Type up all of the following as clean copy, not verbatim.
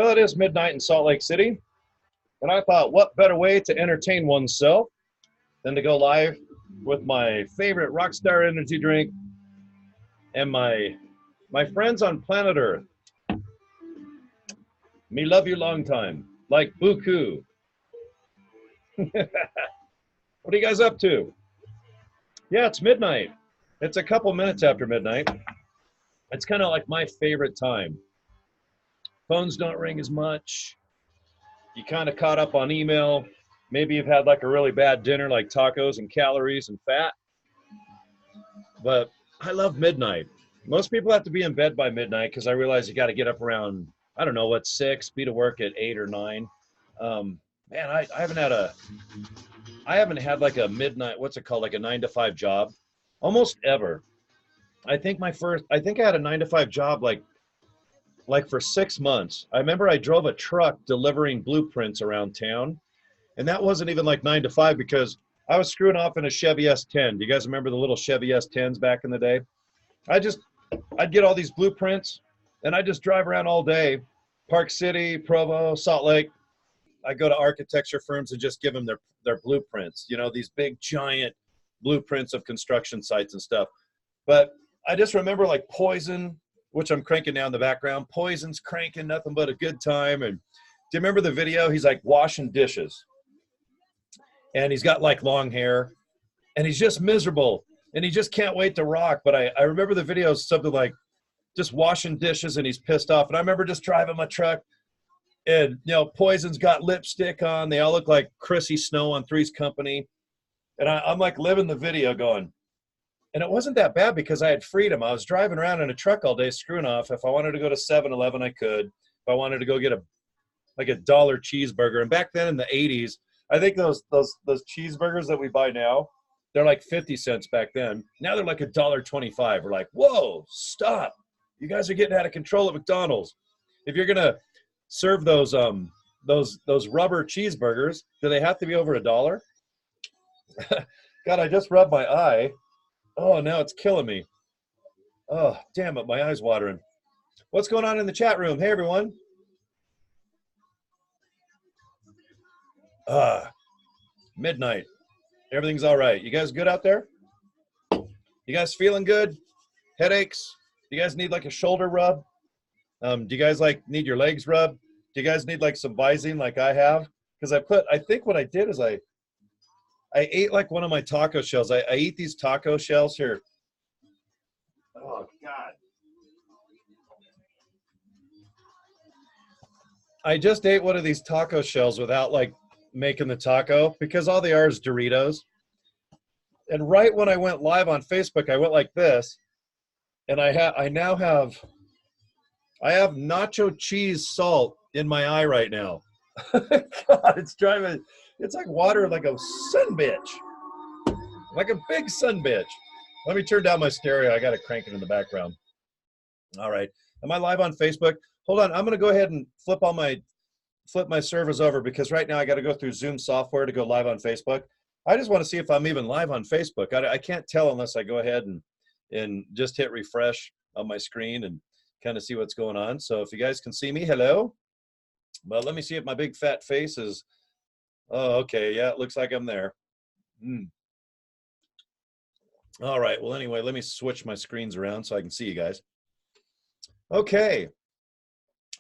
Well, it is midnight in Salt Lake City, and I thought, what better way to entertain oneself than to go live with my favorite Rockstar energy drink and my friends on planet Earth. Me love you long time, like buku. What are you guys up to? Yeah, it's midnight. It's a couple minutes after midnight. It's kind of like my favorite time. Phones don't ring as much. You kind of caught up on email. Maybe you've had like a really bad dinner, like tacos and calories and fat. But I love midnight. Most people have to be in bed by midnight because I realize you got to get up around, I don't know, what, 6, be to work at 8 or 9. Man, I haven't had like a midnight, what's it called, like a 9 to 5 job almost ever. I think I had a 9 to 5 job like for 6 months. I remember I drove a truck delivering blueprints around town, and that wasn't even like 9 to 5 because I was screwing off in a Chevy S10. Do you guys remember the little Chevy S10s back in the day? I'd get all these blueprints, and I'd just drive around all day, Park City, Provo, Salt Lake. I go to architecture firms and just give them their blueprints, you know, these big giant blueprints of construction sites and stuff. But I just remember like Poison, which I'm cranking now in the background. Poison's cranking, nothing but a good time. And do you remember the video? He's like washing dishes, and he's got like long hair, and he's just miserable, and he just can't wait to rock. But I remember the video, something like just washing dishes, and he's pissed off. And I remember just driving my truck, and you know, Poison's got lipstick on. They all look like Chrissy Snow on Three's Company. And I'm like living the video going. And it wasn't that bad because I had freedom. I was driving around in a truck all day screwing off. If I wanted to go to 7-Eleven, I could. If I wanted to go get a dollar cheeseburger. And back then in the 80s, I think those cheeseburgers that we buy now, they're like 50 cents back then. Now they're like $1.25. We're like, whoa, stop. You guys are getting out of control at McDonald's. If you're gonna serve those rubber cheeseburgers, do they have to be over $1? God, I just rubbed my eye. Oh, now it's killing me. Oh, damn it, my eye's watering. What's going on in the chat room? Hey, everyone. Midnight. Everything's all right. You guys good out there? You guys feeling good? Headaches? Do you guys need like a shoulder rub? Do you guys like need your legs rubbed? Do you guys need like some Visine like I have? Because I think what I did is I ate like one of my taco shells. I eat these taco shells here. Oh, God. I just ate one of these taco shells without like making the taco because all they are is Doritos. And right when I went live on Facebook, I went like this. And I have nacho cheese salt in my eye right now. God, it's like water like a son bitch. Like a big son bitch. Let me turn down my stereo. I got it cranking in the background. All right. Am I live on Facebook? Hold on. I'm going to go ahead and flip my servers over because right now I got to go through Zoom software to go live on Facebook. I just want to see if I'm even live on Facebook. I can't tell unless I go ahead and just hit refresh on my screen and kind of see what's going on. So if you guys can see me, hello. But let me see if my big fat face is. Oh, okay. Yeah, it looks like I'm there. All right. Well, anyway, let me switch my screens around so I can see you guys. Okay.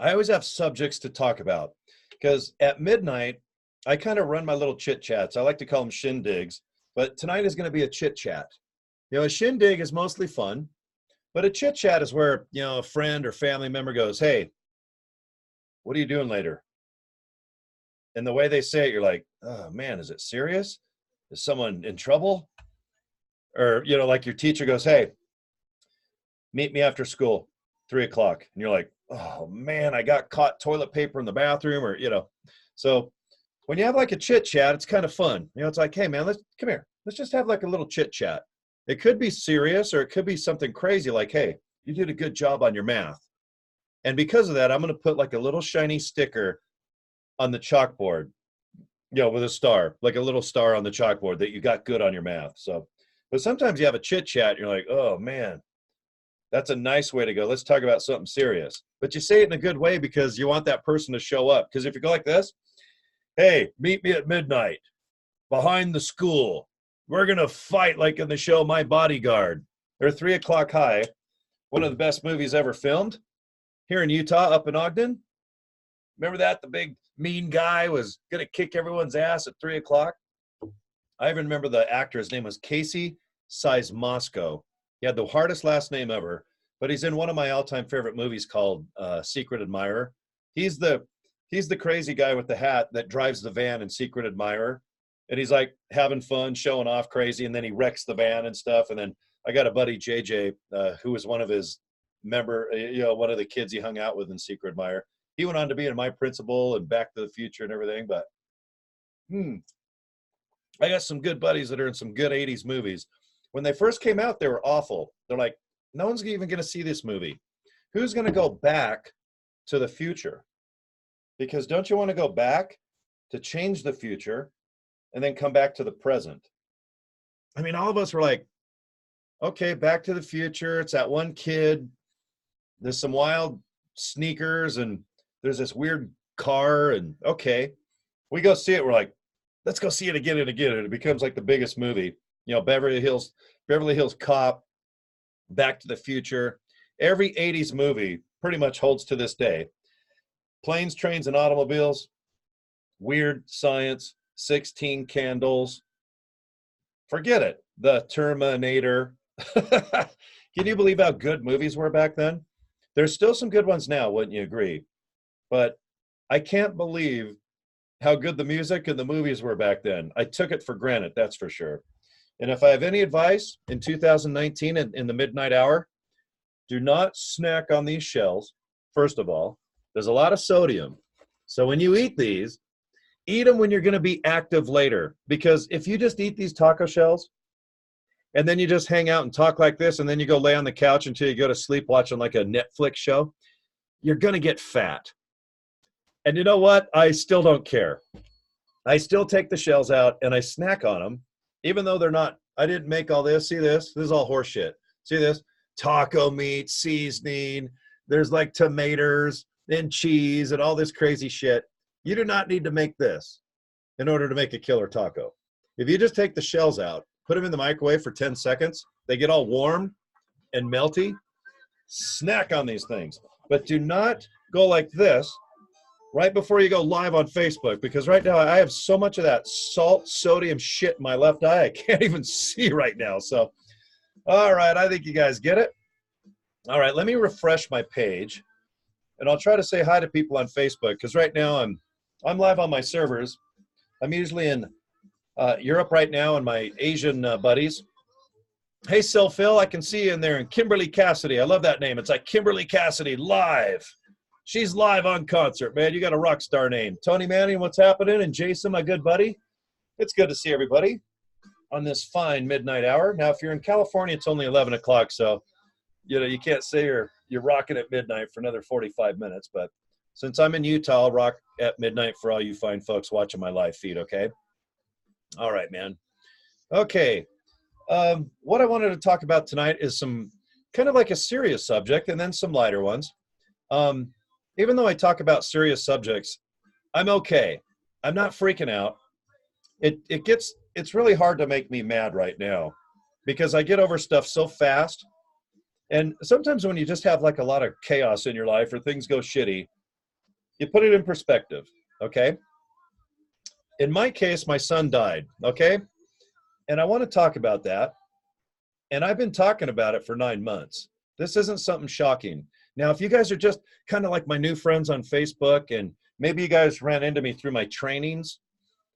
I always have subjects to talk about because at midnight, I kind of run my little chit chats. I like to call them shindigs, but tonight is going to be a chit chat. You know, a shindig is mostly fun, but a chit chat is where, you know, a friend or family member goes, hey, what are you doing later? And the way they say it, you're like, oh man, is it serious? Is someone in trouble? Or, you know, like your teacher goes, hey, meet me after school, 3 o'clock. And you're like, oh man, I got caught toilet paper in the bathroom, or, you know. So when you have like a chit chat, it's kind of fun. You know, it's like, hey man, come here. Let's just have like a little chit chat. It could be serious or it could be something crazy like, hey, you did a good job on your math. And because of that, I'm going to put like a little shiny sticker on the chalkboard, you know, with a star, like a little star on the chalkboard that you got good on your math. So, but sometimes you have a chit chat and you're like, oh man, That's a nice way to go. Let's talk about something serious. But you say it in a good way because you want that person to show up. Because if you go like this, hey, meet me at midnight behind the school. We're going to fight like in the show My Bodyguard. Or 3 O'Clock High, one of the best movies ever filmed here in Utah, up in Ogden. Remember that? The big mean guy was going to kick everyone's ass at 3 o'clock. I even remember the actor. His name was Casey Siemaszko. He had the hardest last name ever, but he's in one of my all-time favorite movies called Secret Admirer. He's the crazy guy with the hat that drives the van in Secret Admirer, and he's like having fun, showing off crazy, and then he wrecks the van and stuff. And then I got a buddy, JJ, who was one of his one of the kids he hung out with in Secret Admirer. He went on to be in My Principal and Back to the Future and everything. But I got some good buddies that are in some good 80s movies. When they first came out, they were awful. They're like, no one's even going to see this movie. Who's going to go back to the future? Because don't you want to go back to change the future and then come back to the present? I mean, all of us were like, okay, Back to the Future. It's that one kid. There's some wild sneakers and there's this weird car. And okay, we go see it. We're like, let's go see it again and again. And it becomes like the biggest movie. You know, Beverly Hills Cop, Back to the Future. Every 80s movie pretty much holds to this day. Planes, Trains, and Automobiles, Weird Science, 16 Candles. Forget it. The Terminator. Can you believe how good movies were back then? There's still some good ones now, wouldn't you agree? But I can't believe how good the music and the movies were back then. I took it for granted, that's for sure. And if I have any advice in 2019 in the midnight hour, do not snack on these shells. First of all, there's a lot of sodium. So when you eat these, eat them when you're going to be active later. Because if you just eat these taco shells and then you just hang out and talk like this and then you go lay on the couch until you go to sleep watching like a Netflix show, you're going to get fat. And you know what? I still don't care. I still take the shells out and I snack on them, even though they're not, I didn't make all this. See this? This is all horse shit. See this? Taco meat, seasoning, there's like tomatoes and cheese and all this crazy shit. You do not need to make this in order to make a killer taco. If you just take the shells out, put them in the microwave for 10 seconds, they get all warm and melty, snack on these things. But do not go like this right before you go live on Facebook, because right now I have so much of that salt, sodium shit in my left eye, I can't even see right now. So, all right, I think you guys get it. All right, let me refresh my page, and I'll try to say hi to people on Facebook, because right now I'm live on my servers. I'm usually in Europe right now, and my Asian buddies. Hey, Phil, I can see you in there, and Kimberly Cassidy. I love that name. It's like Kimberly Cassidy live. She's live on concert, man. You got a rock star name. Tony Manning, what's happening? And Jason, my good buddy. It's good to see everybody on this fine midnight hour. Now, if you're in California, it's only 11 o'clock, so you can't say you're rocking at midnight for another 45 minutes. But since I'm in Utah, I'll rock at midnight for all you fine folks watching my live feed, okay? All right, man. Okay. What I wanted to talk about tonight is some kind of like a serious subject and then some lighter ones. Even though I talk about serious subjects, I'm okay. I'm not freaking out. It's really hard to make me mad right now because I get over stuff so fast. And sometimes when you just have like a lot of chaos in your life or things go shitty, you put it in perspective, okay? In my case, my son died, okay? And I want to talk about that. And I've been talking about it for 9 months. This isn't something shocking. Now, if you guys are just kind of like my new friends on Facebook, and maybe you guys ran into me through my trainings,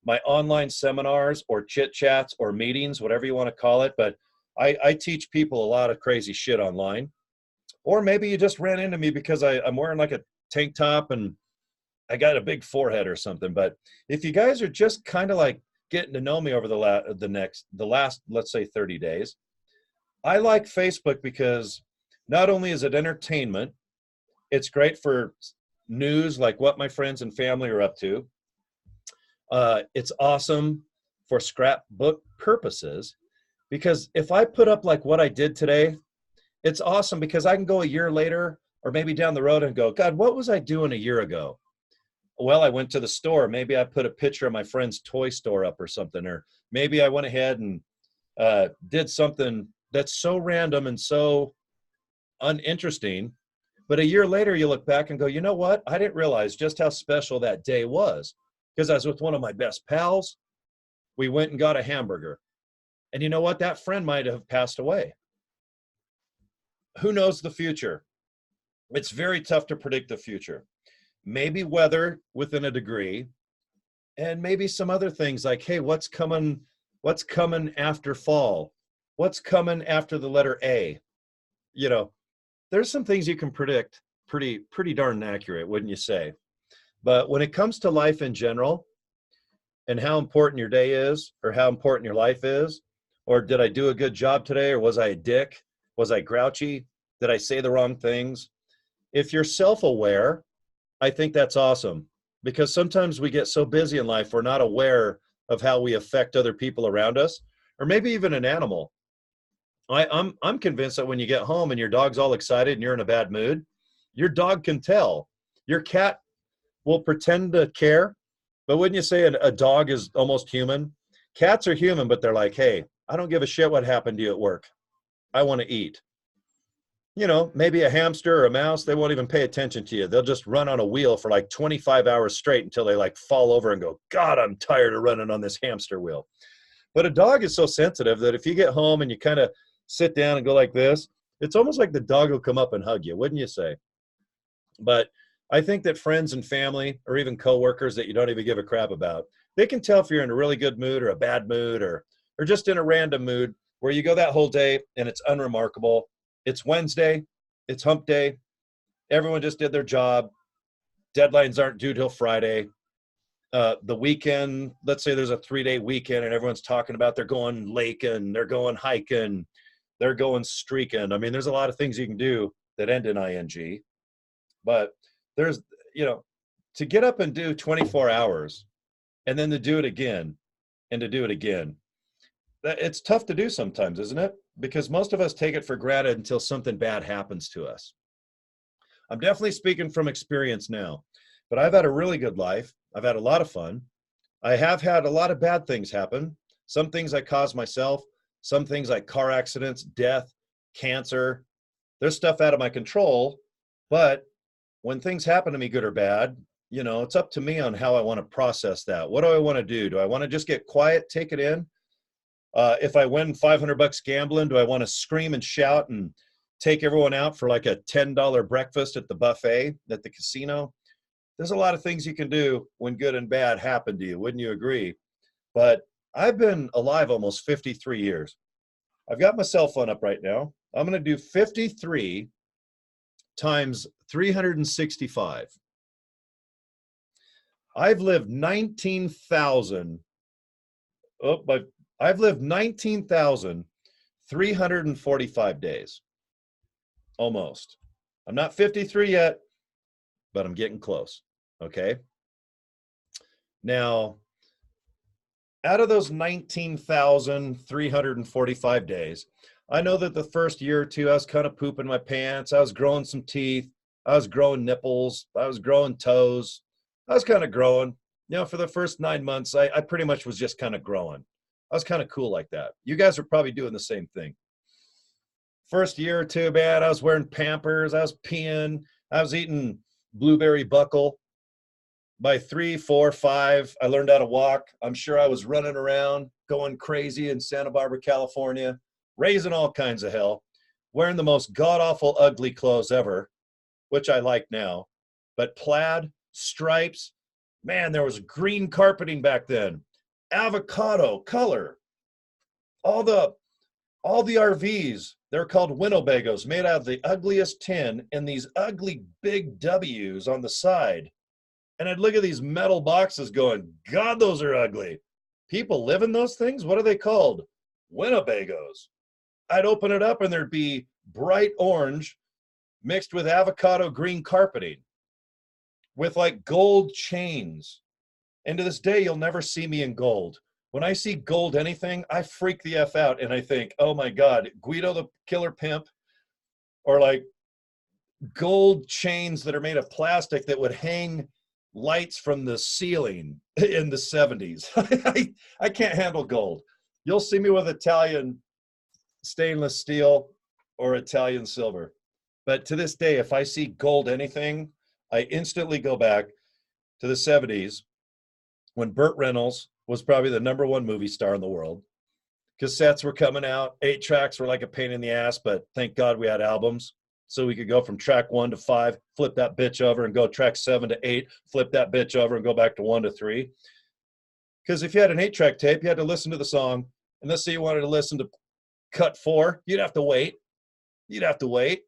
my online seminars or chit chats or meetings, whatever you want to call it, but I teach people a lot of crazy shit online. Or maybe you just ran into me because I'm wearing like a tank top and I got a big forehead or something. But if you guys are just kind of like getting to know me over the last, let's say 30 days, I like Facebook because not only is it entertainment, it's great for news, like what my friends and family are up to. It's awesome for scrapbook purposes, because if I put up like what I did today it's awesome because I can go a year later or maybe down the road and go, God, what was I doing a year ago? Well, I went to the store. Maybe I put a picture of my friend's toy store up or something, or maybe I went ahead and did something that's so random and so uninteresting. But a year later, you look back and go, you know what? I didn't realize just how special that day was because I was with one of my best pals. We went and got a hamburger. And you know what? That friend might have passed away. Who knows the future? It's very tough to predict the future. Maybe weather within a degree, and maybe some other things like, hey, what's coming after fall? What's coming after the letter A? You know, there's some things you can predict pretty darn accurate, wouldn't you say? But when it comes to life in general and how important your day is or how important your life is, or did I do a good job today, or was I a dick? Was I grouchy? Did I say the wrong things? If you're self-aware, I think that's awesome, because sometimes we get so busy in life we're not aware of how we affect other people around us, or maybe even an animal. I'm convinced that when you get home and your dog's all excited and you're in a bad mood, your dog can tell. Your cat will pretend to care, but wouldn't you say a dog is almost human? Cats are human, but they're like, hey, I don't give a shit what happened to you at work. I want to eat. You know, maybe a hamster or a mouse, they won't even pay attention to you. They'll just run on a wheel for like 25 hours straight until they like fall over and go, God, I'm tired of running on this hamster wheel. But a dog is so sensitive that if you get home and you kind of sit down and go like this, it's almost like the dog will come up and hug you, wouldn't you say? But I think that friends and family, or even coworkers that you don't even give a crap about, they can tell if you're in a really good mood or a bad mood, or just in a random mood where you go that whole day and it's unremarkable. It's Wednesday, it's hump day, everyone just did their job, deadlines aren't due till Friday. The weekend, let's say there's a 3-day weekend and everyone's talking about they're going laking, they're going hiking, they're going streaking. I mean, there's a lot of things you can do that end in ing, but there's, to get up and do 24 hours and then to do it again and to do it again, it's tough to do sometimes, isn't it? Because most of us take it for granted until something bad happens to us. I'm definitely speaking from experience now, but I've had a really good life. I've had a lot of fun. I have had a lot of bad things happen. Some things I caused myself, some things like car accidents, death, cancer. There's stuff out of my control, but when things happen to me, good or bad, it's up to me on how I want to process that. What do I want to do? Do I want to just get quiet, take it in? If I win $500 gambling, do I want to scream and shout and take everyone out for like a $10 breakfast at the buffet at the casino? There's a lot of things you can do when good and bad happen to you. Wouldn't you agree? But I've been alive almost 53 years. I've got my cell phone up right now. I'm going to do 53 times 365. I've lived 19,000. I've lived 19,345 days. Almost. I'm not 53 yet, but I'm getting close. Okay. Now, out of those 19,345 days, I know that the first year or two, I was kind of pooping my pants. I was growing some teeth. I was growing nipples. I was growing toes. I was kind of growing. For the first 9 months, I pretty much was just kind of growing. I was kind of cool like that. You guys are probably doing the same thing. First year or two, man, I was wearing Pampers. I was peeing. I was eating blueberry buckle. By 3, 4, 5, I learned how to walk. I'm sure I was running around, going crazy in Santa Barbara, California, raising all kinds of hell, wearing the most god-awful, ugly clothes ever, which I like now. But plaid, stripes, man, there was green carpeting back then, avocado color. All the RVs, they're called Winnebagos, made out of the ugliest tin and these ugly big W's on the side. And I'd look at these metal boxes going, God, those are ugly. People live in those things? What are they called? Winnebagos. I'd open it up and there'd be bright orange mixed with avocado green carpeting with like gold chains. And to this day, you'll never see me in gold. When I see gold anything, I freak the F out and I think, oh my God, Guido the Killer Pimp or like gold chains that are made of plastic that would hang lights from the ceiling in the 70s. I can't handle gold. You'll see me with Italian stainless steel or Italian silver. But to this day, if I see gold anything, I instantly go back to the 70s when Burt Reynolds was probably the #1 movie star in the world. Cassettes were coming out. 8-tracks were like a pain in the ass, but thank God we had albums. So we could go from track 1 to 5, flip that bitch over and go track 7 to 8, flip that bitch over and go back to 1 to 3. Because if you had an 8-track tape, you had to listen to the song. And let's say you wanted to listen to cut 4, you'd have to wait. You'd have to wait.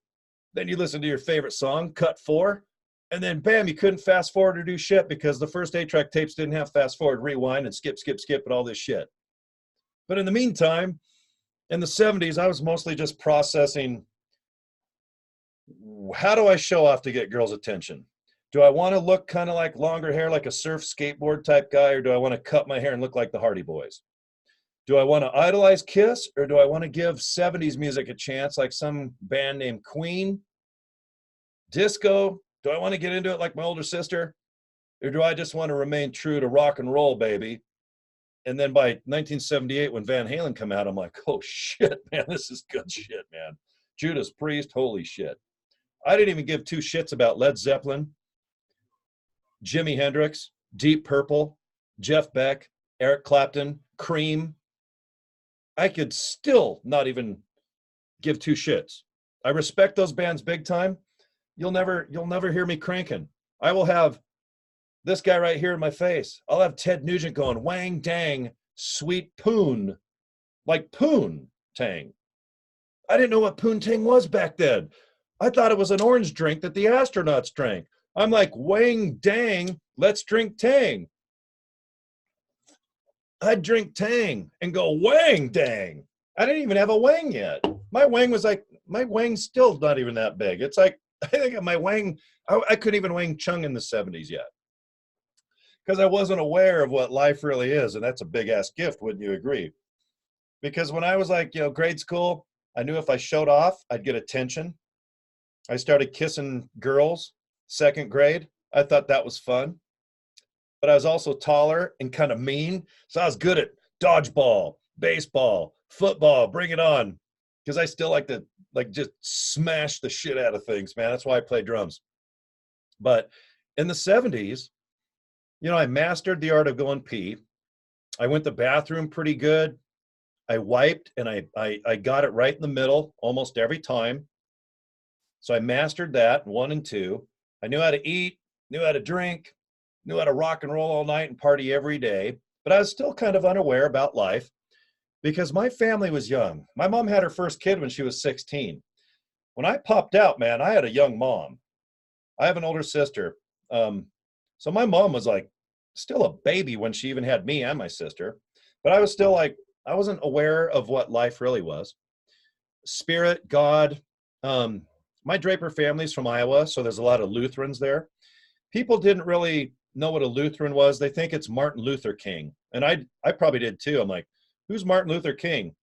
Then you listen to your favorite song, cut 4. And then bam, you couldn't fast forward or do shit because the first 8-track tapes didn't have fast forward, rewind, and skip, and all this shit. But in the meantime, in the 70s, I was mostly just processing, how do I show off to get girls' attention? Do I want to look kind of like longer hair, like a surf skateboard type guy, or do I want to cut my hair and look like the Hardy Boys? Do I want to idolize Kiss, or do I want to give 70s music a chance, like some band named Queen? Disco? Do I want to get into it like my older sister? Or do I just want to remain true to rock and roll, baby? And then by 1978, when Van Halen came out, I'm like, oh shit, man, this is good shit, man. Judas Priest, holy shit. I didn't even give 2 shits about Led Zeppelin, Jimi Hendrix, Deep Purple, Jeff Beck, Eric Clapton, Cream. I could still not even give 2 shits. I respect those bands big time. You'll never hear me cranking. I will have this guy right here in my face. I'll have Ted Nugent going, wang dang, sweet poon, like poon tang. I didn't know what poontang was back then. I thought it was an orange drink that the astronauts drank. I'm like, wang dang, let's drink tang. I'd drink tang and go wang dang. I didn't even have a wang yet. My wang's still not even that big. It's like, I think my wang, I couldn't even wang chung in the 70s yet. Because I wasn't aware of what life really is. And that's a big ass gift, wouldn't you agree? Because when I was like, grade school, I knew if I showed off, I'd get attention. I started kissing girls, 2nd grade. I thought that was fun. But I was also taller and kind of mean. So I was good at dodgeball, baseball, football, bring it on. Because I still like to just smash the shit out of things, man. That's why I play drums. But in the 70s, I mastered the art of going pee. I went to the bathroom pretty good. I wiped and I got it right in the middle almost every time. So I mastered that, 1 and 2. I knew how to eat, knew how to drink, knew how to rock and roll all night and party every day. But I was still kind of unaware about life because my family was young. My mom had her first kid when she was 16. When I popped out, man, I had a young mom. I have an older sister. So my mom was like still a baby when she even had me and my sister. But I was still like, I wasn't aware of what life really was. Spirit, God. My Draper family's from Iowa, so there's a lot of Lutherans there. People didn't really know what a Lutheran was. They think it's Martin Luther King. And I probably did too. I'm like, who's Martin Luther King?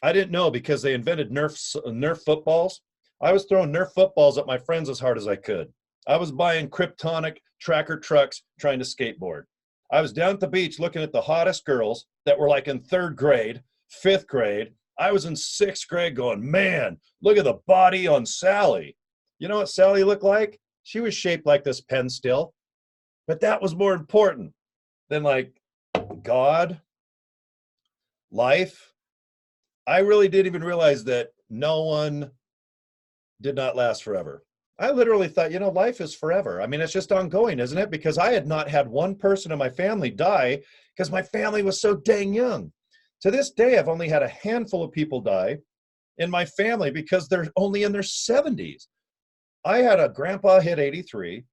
I didn't know because they invented Nerf footballs. I was throwing Nerf footballs at my friends as hard as I could. I was buying Kryptonic tracker trucks trying to skateboard. I was down at the beach looking at the hottest girls that were like in 3rd grade, 5th grade. I was in 6th grade going, man, look at the body on Sally. You know what Sally looked like? She was shaped like this pen still. But that was more important than like God, life. I really didn't even realize that no one did not last forever. I literally thought, life is forever. I mean, it's just ongoing, isn't it? Because I had not had one person in my family die because my family was so dang young. To this day, I've only had a handful of people die in my family because they're only in their 70s. I had a grandpa hit 83.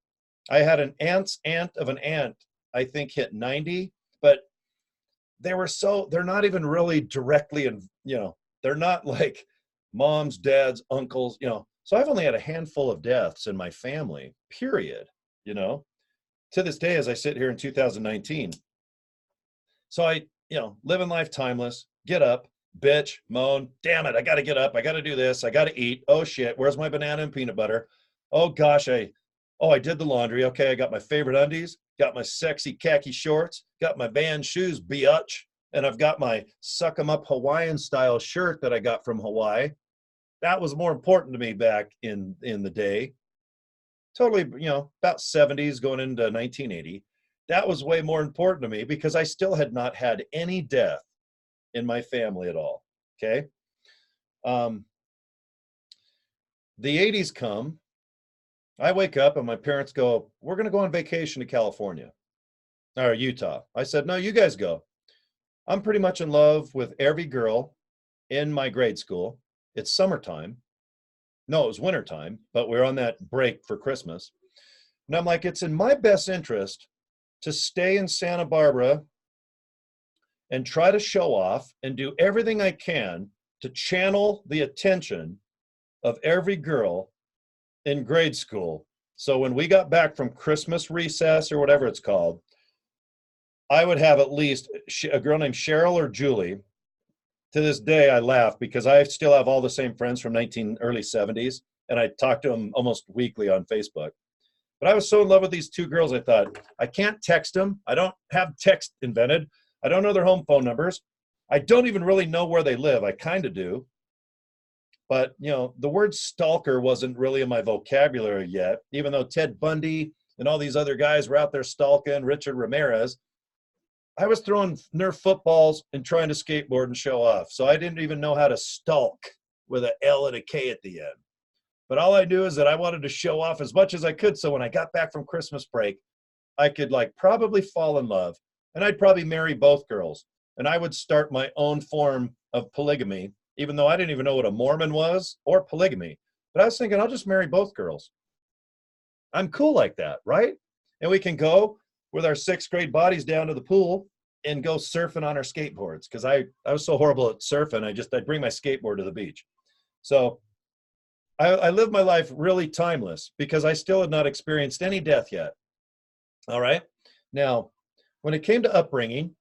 I had an aunt's aunt of an aunt, I think, hit 90. But they're not even really directly, they're not like moms, dads, uncles, So I've only had a handful of deaths in my family, period, to this day as I sit here in 2019. So I, living life timeless, get up, bitch, moan, damn it, I got to get up. I got to do this. I got to eat. Oh shit, where's my banana and peanut butter? Oh gosh, I did the laundry. Okay, I got my favorite undies, got my sexy khaki shorts, got my band shoes, biatch, and I've got my suck 'em up Hawaiian style shirt that I got from Hawaii. That was more important to me back in the day. Totally, about 70s going into 1980. That was way more important to me because I still had not had any death in my family at all. Okay. Um, the 80s come. I wake up and my parents go, "We're going to go on vacation to California or Utah." I said, "No, you guys go." I'm pretty much in love with every girl in my grade school. It's summertime. No, it was wintertime, but we're on that break for Christmas. And I'm like, it's in my best interest to stay in Santa Barbara and try to show off and do everything I can to channel the attention of every girl in grade school. So when we got back from Christmas recess or whatever it's called, I would have at least a girl named Cheryl or Julie. To this day, I laugh because I still have all the same friends from early 70s, and I talk to them almost weekly on Facebook. But I was so in love with these two girls, I thought, I can't text them. I don't have text invented. I don't know their home phone numbers. I don't even really know where they live. I kind of do. But, the word stalker wasn't really in my vocabulary yet, even though Ted Bundy and all these other guys were out there stalking Richard Ramirez. I was throwing Nerf footballs and trying to skateboard and show off. So I didn't even know how to stalk with an L and a K at the end. But all I knew is that I wanted to show off as much as I could. So when I got back from Christmas break, I could probably fall in love, and I'd probably marry both girls. And I would start my own form of polygamy, even though I didn't even know what a Mormon was or polygamy. But I was thinking, I'll just marry both girls. I'm cool like that, right? And we can go with our sixth grade bodies down to the pool and go surfing on our skateboards. Because I was so horrible at surfing, I'd bring my skateboard to the beach. So I lived my life really timeless because I still had not experienced any death yet. All right. Now, when it came to upbringing,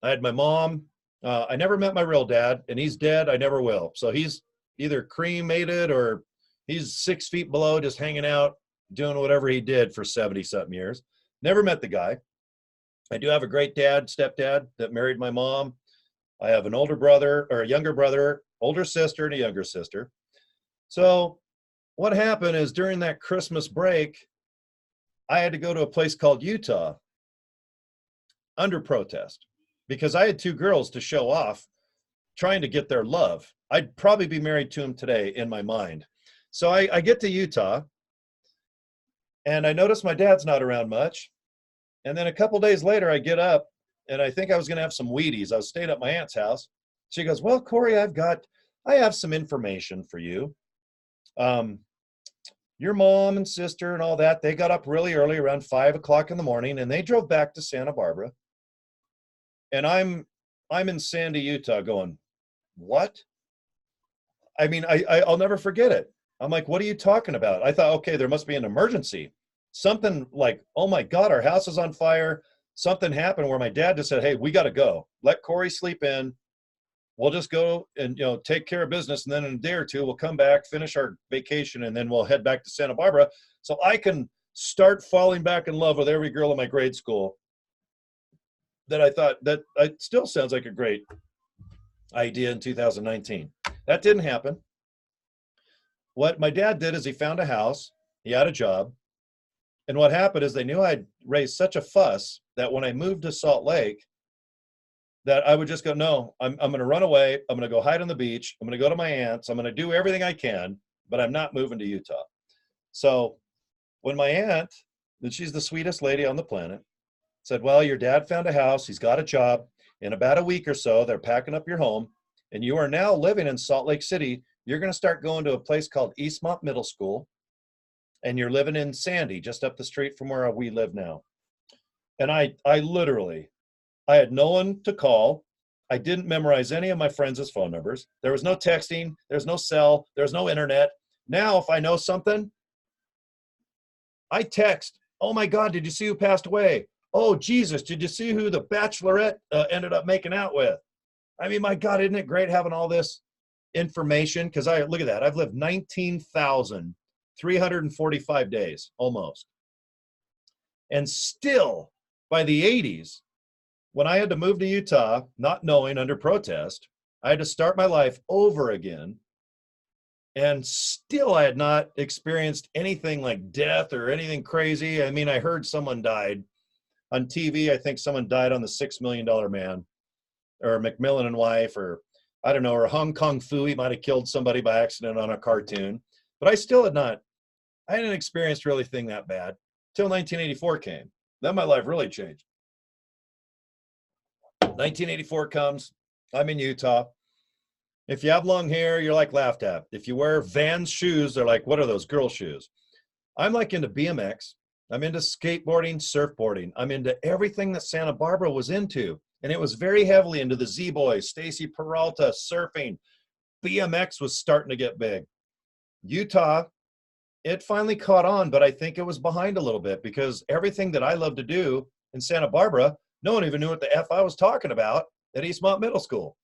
I had my mom. I never met my real dad, and he's dead. I never will. So he's either cremated or he's 6 feet below, just hanging out, doing whatever he did for 70-something years. Never met the guy. I do have a great stepdad that married my mom. I have an older brother or a younger brother, older sister, and a younger sister. So what happened is during that Christmas break, I had to go to a place called Utah under protest because I had two girls to show off, trying to get their love. I'd probably be married to them today in my mind. So I get to Utah and I notice my dad's not around much. And then a couple days later, I get up and I think I was going to have some Wheaties. I was staying at my aunt's house. She goes, "Well, Corey, I have some information for you. Your mom and sister and all that, they got up really early around 5 o'clock in the morning and they drove back to Santa Barbara. And I'm in Sandy, Utah going, what?" I mean, I'll never forget it. I'm like, "What are you talking about?" I thought, okay, there must be an emergency. Something like, oh my God, our house is on fire. Something happened where my dad just said, "Hey, we got to go. Let Corey sleep in. We'll just go and, take care of business. And then in a day or two, we'll come back, finish our vacation, and then we'll head back to Santa Barbara so I can start falling back in love with every girl in my grade school." That I thought that it still sounds like a great idea in 2019. That didn't happen. What my dad did is he found a house, he had a job. And what happened is they knew I'd raised such a fuss that when I moved to Salt Lake, that I would just go, "No, I'm going to run away. I'm going to go hide on the beach. I'm going to go to my aunt's. I'm going to do everything I can, but I'm not moving to Utah." So when my aunt, and she's the sweetest lady on the planet, said, "Well, your dad found a house. He's got a job. In about a week or so, they're packing up your home. And you are now living in Salt Lake City. You're going to start going to a place called Eastmont Middle School. And you're living in Sandy, just up the street from where we live now." And I literally, I had no one to call. I didn't memorize any of my friends' phone numbers. There was no texting. There's no cell. There's no internet. Now, if I know something, I text, "Oh my God, did you see who passed away? Oh, Jesus, did you see who the Bachelorette ended up making out with?" I mean, my God, isn't it great having all this information? Because I look at that. I've lived 19,345 days almost. And still by the 80s, when I had to move to Utah, not knowing under protest, I had to start my life over again. And still, I had not experienced anything like death or anything crazy. I mean, I heard someone died on TV. I think someone died on the $6 Million Man, or McMillan and Wife, or I don't know, or Hong Kong Phooey might have killed somebody by accident on a cartoon. But I still had not, I hadn't experienced really thing that bad till 1984 came. Then my life really changed. 1984 comes. I'm in Utah. If you have long hair, you're like laughed at. If you wear Vans shoes, they're like, what are those girl shoes? I'm like into BMX. I'm into skateboarding, surfboarding. I'm into everything that Santa Barbara was into. And it was very heavily into the Z-Boys, Stacy Peralta, surfing. BMX was starting to get big. Utah, it finally caught on, but I think it was behind a little bit because everything that I love to do in Santa Barbara, no one even knew what the F I was talking about at Eastmont Middle School.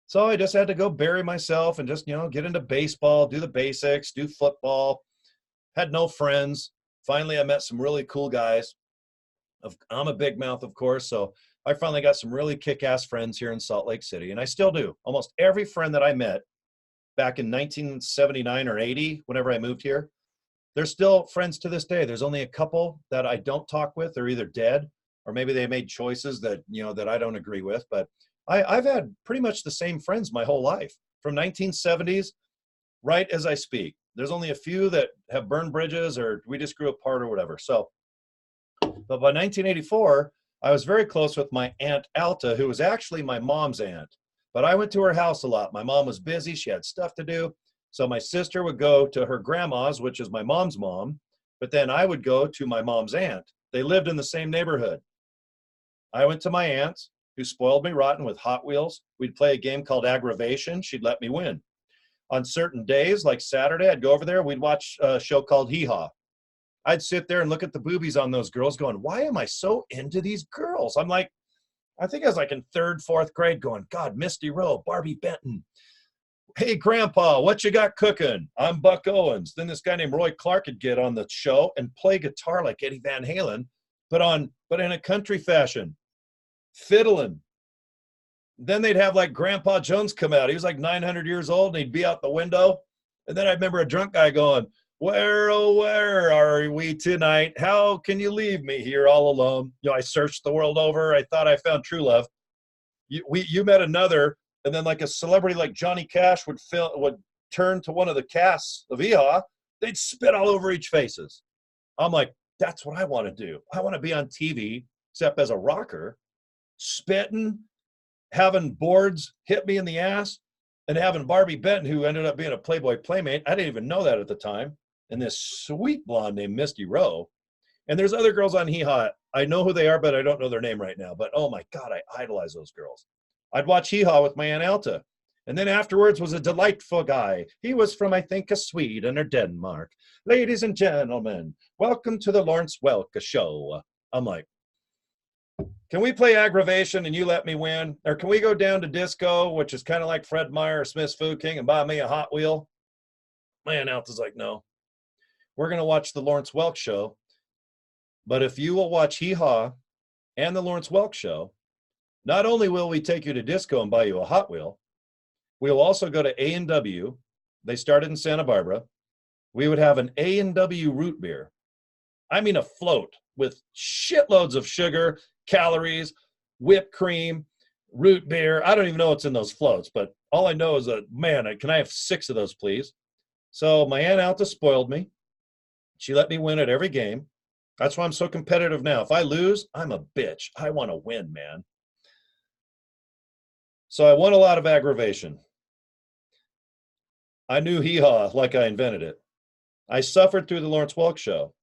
So I just had to go bury myself and just, get into baseball, do the basics, do football. Had no friends. Finally, I met some really cool guys. I'm a big mouth, of course, so I finally got some really kick-ass friends here in Salt Lake City, and I still do. Almost every friend that I met back in 1979 or 80, whenever I moved here, they're still friends to this day. There's only a couple that I don't talk with. They're either dead or maybe they made choices that, that I don't agree with, but I've had pretty much the same friends my whole life from 1970s right as I speak. There's only a few that have burned bridges or we just grew apart or whatever. So, but by 1984, I was very close with my Aunt Alta, who was actually my mom's aunt. But I went to her house a lot. My mom was busy. She had stuff to do. So my sister would go to her grandma's, which is my mom's mom. But then I would go to my mom's aunt. They lived in the same neighborhood. I went to my aunt's, who spoiled me rotten with Hot Wheels. We'd play a game called Aggravation. She'd let me win. On certain days, like Saturday, I'd go over there. We'd watch a show called Hee Haw. I'd sit there and look at the boobies on those girls going, why am I so into these girls? I'm like, I think I was like in third, fourth grade going, God, Misty Rowe, Barbie Benton. Hey, Grandpa, what you got cooking? I'm Buck Owens. Then this guy named Roy Clark would get on the show and play guitar like Eddie Van Halen, but in a country fashion, fiddling. Then they'd have like Grandpa Jones come out. He was like 900 years old and he'd be out the window. And then I remember a drunk guy going, where, oh, where are we tonight? How can you leave me here all alone? I searched the world over. I thought I found true love. You met another, and then like a celebrity like Johnny Cash would turn to one of the casts of EHA. They'd spit all over each faces. I'm like, that's what I want to do. I want to be on TV, except as a rocker, spitting, having boards hit me in the ass, and having Barbie Benton, who ended up being a Playboy Playmate. I didn't even know that at the time. And this sweet blonde named Misty Rowe. And there's other girls on Hee Haw. I know who they are, but I don't know their name right now. But oh my God, I idolize those girls. I'd watch Hee Haw with my Aunt Alta. And then afterwards was a delightful guy. He was from, I think, a Sweden or Denmark. Ladies and gentlemen, welcome to the Lawrence Welk Show. I'm like, can we play Aggravation and you let me win? Or can we go down to disco, which is kind of like Fred Meyer or Smith's Food King, and buy me a Hot Wheel? My Aunt Alta's like, no. We're going to watch the Lawrence Welk Show. But if you will watch Hee Haw and the Lawrence Welk Show, not only will we take you to disco and buy you a Hot Wheel, we will also go to A&W. They started in Santa Barbara. We would have an A&W root beer. I mean a float with shitloads of sugar, calories, whipped cream, root beer. I don't even know what's in those floats, but all I know is that, man, can I have 6 of those, please? So my Aunt Alta spoiled me. She let me win at every game. That's why I'm so competitive now. If I lose, I'm a bitch. I want to win, man. So I won a lot of Aggravation. I knew Hee Haw like I invented it. I suffered through the Lawrence Welk Show.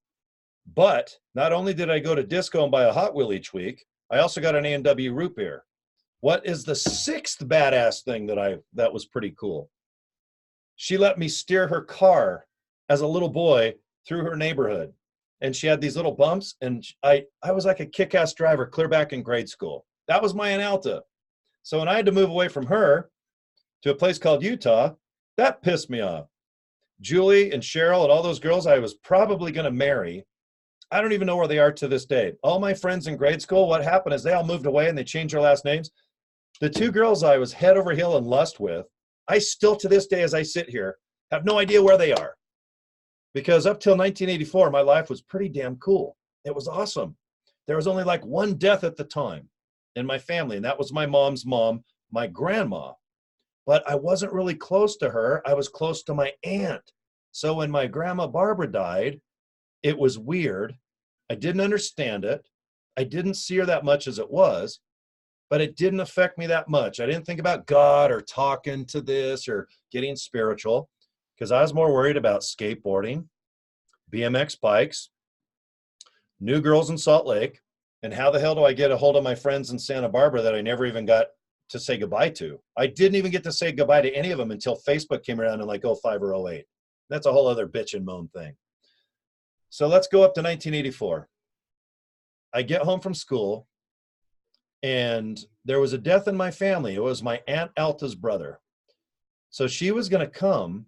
But not only did I go to disco and buy a Hot Wheel each week, I also got an A&W root beer. What is the 6th badass thing that was pretty cool? She let me steer her car as a little boy through her neighborhood. And she had these little bumps, and I was like a kick-ass driver clear back in grade school. That was my Aunt Alta. So when I had to move away from her to a place called Utah, that pissed me off. Julie and Cheryl and all those girls I was probably going to marry, I don't even know where they are to this day. All my friends in grade school, what happened is they all moved away and they changed their last names. The two girls I was head over heel in lust with, I still to this day as I sit here have no idea where they are. Because up till 1984, my life was pretty damn cool. It was awesome. There was only like one death at the time in my family, and that was my mom's mom, my grandma. But I wasn't really close to her. I was close to my aunt. So when my grandma Barbara died, it was weird. I didn't understand it. I didn't see her that much as it was, but it didn't affect me that much. I didn't think about God or talking to this or getting spiritual because I was more worried about skateboarding, BMX bikes, new girls in Salt Lake, and how the hell do I get a hold of my friends in Santa Barbara that I never even got to say goodbye to? I didn't even get to say goodbye to any of them until Facebook came around in like 05 or 08. That's a whole other bitch and moan thing. So let's go up to 1984. I get home from school and there was a death in my family. It was my Aunt Alta's brother. So she was going to come,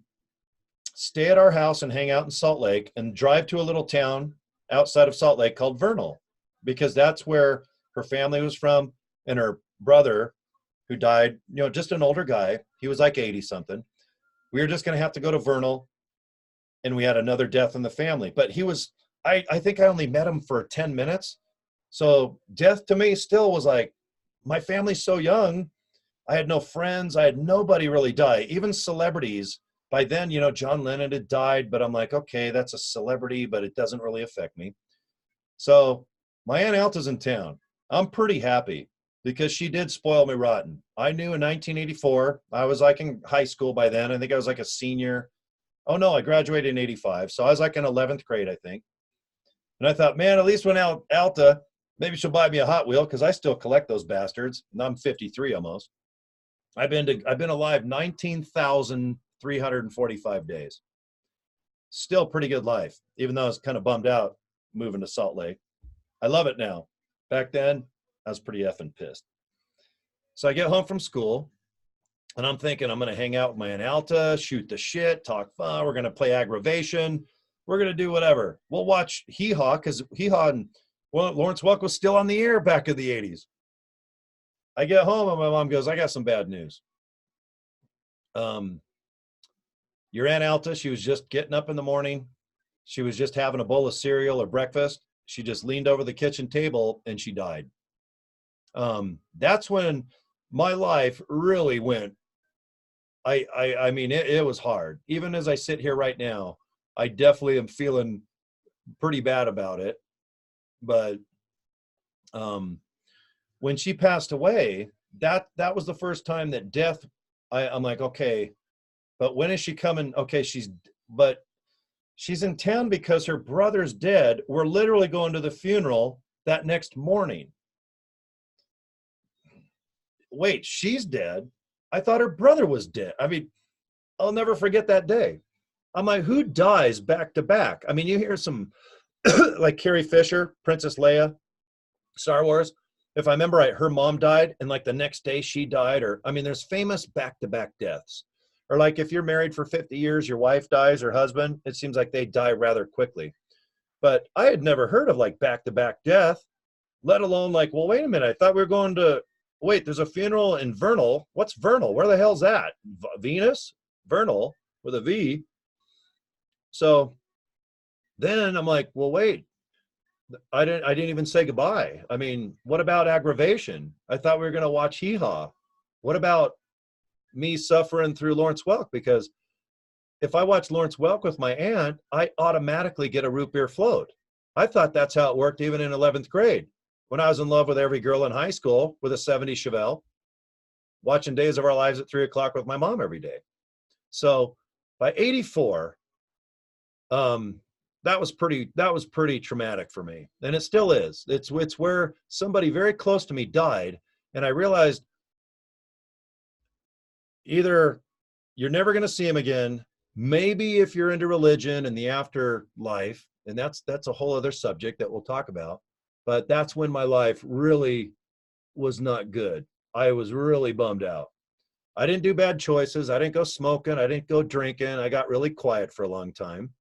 stay at our house and hang out in Salt Lake and drive to a little town outside of Salt Lake called Vernal, because that's where her family was from. And her brother, who died, you know, just an older guy, he was like 80 something. We were just going to have to go to Vernal, and we had another death in the family. But he was, I think I only met him for 10 minutes. So death to me still was like, my family's so young. I had no friends. I had nobody really die, even celebrities. By then, you know, John Lennon had died, but I'm like, okay, that's a celebrity, but it doesn't really affect me. So my Aunt Alta's in town. I'm pretty happy because she did spoil me rotten. I knew in 1984, I was like in high school by then. I think I was like a senior. Oh no, I graduated in 85. So I was like in 11th grade, I think. And I thought, man, at least when Alta, maybe she'll buy me a Hot Wheel because I still collect those bastards. And I'm 53 almost. I've been alive 19,345 days. Still pretty good life, even though I was kind of bummed out moving to Salt Lake. I love it now. Back then, I was pretty effing pissed. So I get home from school, and I'm thinking I'm going to hang out with my Aunt Alta, shoot the shit, talk fun. We're going to play aggravation. We're going to do whatever. We'll watch Hee Haw because Hee Haw and Lawrence Welk was still on the air back in the 80s. I get home, and my mom goes, I got some bad news. Your Aunt Alta, she was just getting up in the morning. She was just having a bowl of cereal or breakfast. She just leaned over the kitchen table and she died. That's when my life really went. I mean, it was hard. Even as I sit here right now, I definitely am feeling pretty bad about it. But when she passed away, that was the first time that death, I'm like, okay, but when is she coming? Okay, she's in town because her brother's dead. We're literally going to the funeral that next morning. Wait, she's dead? I thought her brother was dead. I mean, I'll never forget that day. I'm like, who dies back to back? I mean, you hear some like Carrie Fisher, Princess Leia, Star Wars. If I remember right, her mom died and like the next day she died. Or, I mean, there's famous back-to-back deaths. Or like if you're married for 50 years, your wife dies or husband, it seems like they die rather quickly. But I had never heard of like back-to-back death, let alone like, well, wait a minute. I thought we were going to, wait, there's a funeral in Vernal. What's Vernal? Where the hell's that? Venus? Vernal with a V. So then I'm like, well, wait, I didn't even say goodbye. I mean, what about aggravation? I thought we were going to watch Hee Haw. What about me suffering through Lawrence Welk? Because if I watch Lawrence Welk with my aunt, I automatically get a root beer float. I thought that's how it worked even in 11th grade when I was in love with every girl in high school with a 70 Chevelle, watching Days of Our Lives at 3 o'clock with my mom every day. So by 84, that was pretty traumatic for me. And it still is. It's where somebody very close to me died. And I realized either you're never going to see him again. Maybe if you're into religion and the afterlife, and that's a whole other subject that we'll talk about. But that's when my life really was not good. I was really bummed out. I didn't do bad choices. I didn't go smoking. I didn't go drinking. I got really quiet for a long time.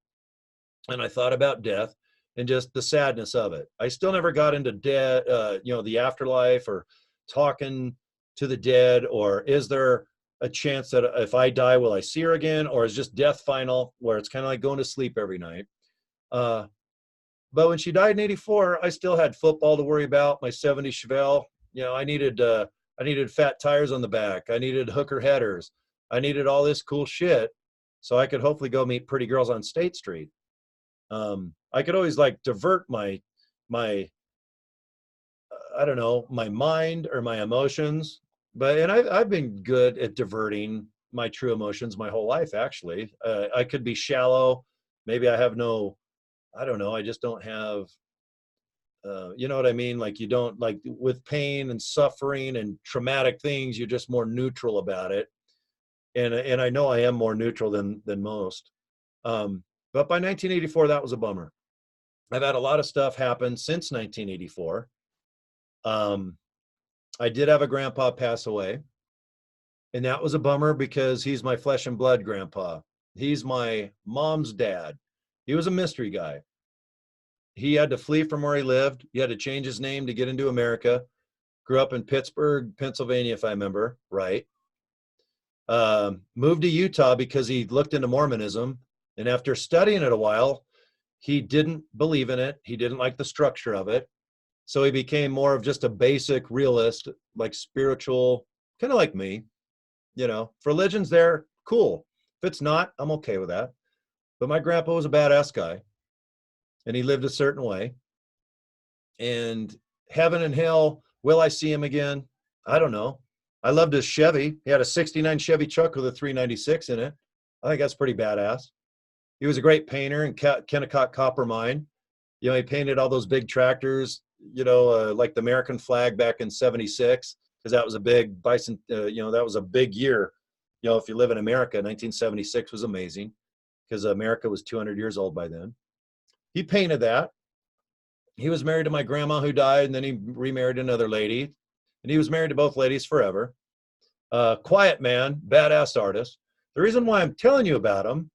And I thought about death and just the sadness of it. I still never got into death, the afterlife, or talking to the dead, or is there a chance that if I die, will I see her again? Or is just death final, where it's kind of like going to sleep every night? Uh, but when she died in '84, I still had football to worry about, my '70 Chevelle. I needed fat tires on the back. I needed hooker headers. I needed all this cool shit so I could hopefully go meet pretty girls on State Street. I could always like divert my I don't know, my mind or my emotions, and I've been good at diverting my true emotions my whole life. Actually, I could be shallow. Maybe I have no, I don't know. I just don't have. You know what I mean? Like, you don't, like, with pain and suffering and traumatic things, you're just more neutral about it. And I know I am more neutral than most. But by 1984, that was a bummer. I've had a lot of stuff happen since 1984. I did have a grandpa pass away, and that was a bummer because he's my flesh and blood grandpa. He's my mom's dad. He was a mystery guy. He had to flee from where he lived. He had to change his name to get into America. Grew up in Pittsburgh, Pennsylvania, if I remember right. Moved to Utah because he looked into Mormonism. And after studying it a while, he didn't believe in it. He didn't like the structure of it. So he became more of just a basic realist, like spiritual, kind of like me. If religion's there, cool. If it's not, I'm okay with that. But my grandpa was a badass guy, and he lived a certain way. And heaven and hell, will I see him again? I don't know. I loved his Chevy. He had a '69 Chevy truck with a 396 in it. I think that's pretty badass. He was a great painter in Kennecott Copper Mine. He painted all those big tractors, like the American flag back in '76, because that was a big bison, that was a big year. If you live in America, 1976 was amazing because America was 200 years old by then. He painted that. He was married to my grandma who died, and then he remarried another lady, and he was married to both ladies forever. Quiet man, badass artist. The reason why I'm telling you about him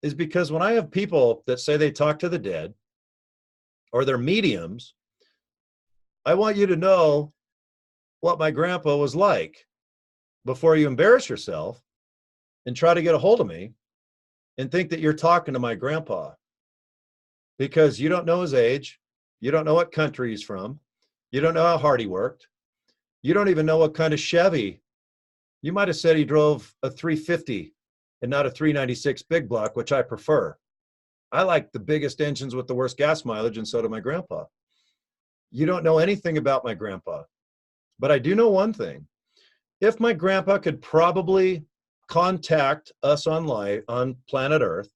is because when I have people that say they talk to the dead or they're mediums, I want you to know what my grandpa was like before you embarrass yourself and try to get a hold of me and think that you're talking to my grandpa, because you don't know his age. You don't know what country he's from. You don't know how hard he worked. You don't even know what kind of Chevy. You might have said he drove a 350 and not a 396 big block, which I prefer. I like the biggest engines with the worst gas mileage, and so did my grandpa. You don't know anything about my grandpa, but I do know one thing. If my grandpa could probably contact us on planet Earth,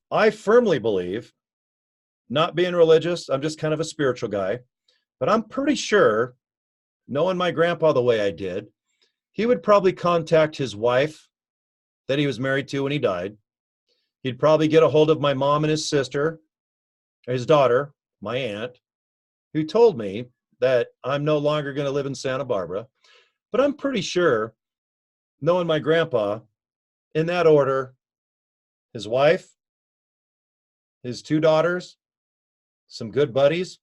I firmly believe, not being religious, I'm just kind of a spiritual guy, but I'm pretty sure, knowing my grandpa the way I did, he would probably contact his wife that he was married to when he died. He'd probably get a hold of my mom and his sister, his daughter, my aunt, who told me that I'm no longer going to live in Santa Barbara. But I'm pretty sure, knowing my grandpa, in that order, his wife, his two daughters, some good buddies,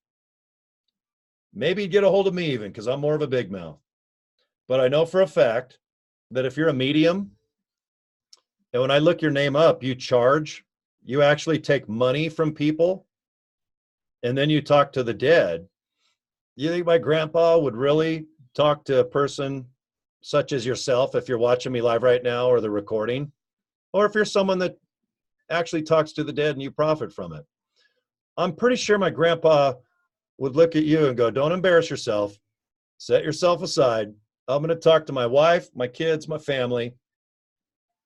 maybe he'd get a hold of me even, because I'm more of a big mouth. But I know for a fact that if you're a medium, and when I look your name up, you actually take money from people, and then you talk to the dead. You think my grandpa would really talk to a person such as yourself if you're watching me live right now or the recording? Or if you're someone that actually talks to the dead and you profit from it? I'm pretty sure my grandpa would look at you and go, don't embarrass yourself. Set yourself aside. I'm going to talk to my wife, my kids, my family.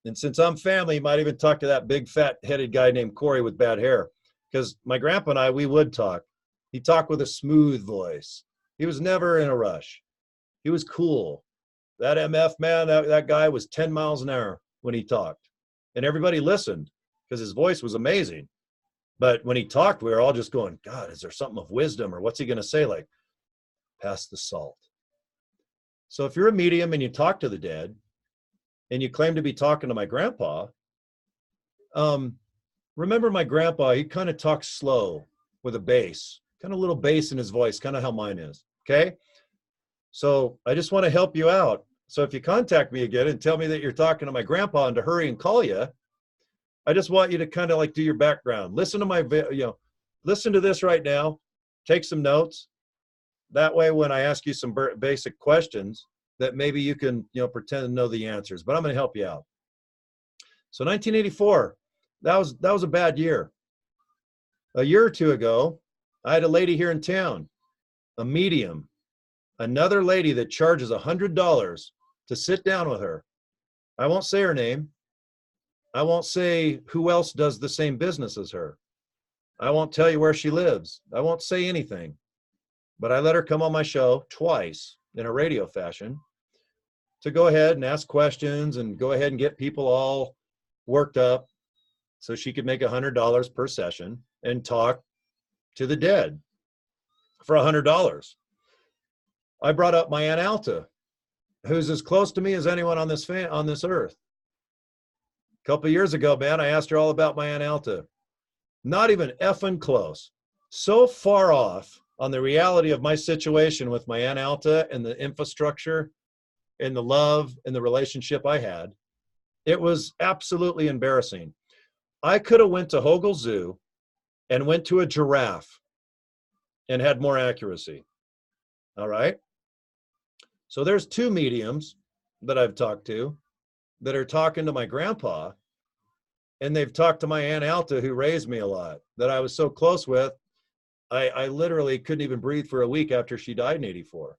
And since I'm family, you might even talk to that big fat headed guy named Corey with bad hair. Because my grandpa and I, we would talk. He talked with a smooth voice. He was never in a rush. He was cool. That MF man, that guy was 10 miles an hour when he talked. And everybody listened because his voice was amazing. But when he talked, we were all just going, God, is there something of wisdom, or what's he going to say? Like, pass the salt. So if you're a medium and you talk to the dead and you claim to be talking to my grandpa, remember my grandpa, he kind of talks slow with a bass, kind of little bass in his voice, kind of how mine is. Okay. So I just want to help you out. So if you contact me again and tell me that you're talking to my grandpa and to hurry and call you, I just want you to kind of like do your background. Listen to my, listen to this right now. Take some notes. That way, when I ask you some basic questions, that maybe you can, pretend to know the answers. But I'm going to help you out. So 1984, that was a bad year. A year or two ago, I had a lady here in town, a medium, another lady that charges $100 to sit down with her. I won't say her name. I won't say who else does the same business as her. I won't tell you where she lives. I won't say anything. But I let her come on my show twice in a radio fashion to go ahead and ask questions and go ahead and get people all worked up so she could make $100 per session and talk to the dead for $100. I brought up my Aunt Alta, who's as close to me as anyone on this earth. A couple of years ago, man, I asked her all about my Aunt Alta. Not even effing close. So far off on the reality of my situation with my Aunt Alta and the infrastructure and the love and the relationship I had. It was absolutely embarrassing. I could have went to Hogle Zoo and went to a giraffe and had more accuracy. All right. So there's two mediums that I've talked to that are talking to my grandpa, and they've talked to my Aunt Alta, who raised me a lot, that I was so close with. I literally couldn't even breathe for a week after she died in 84.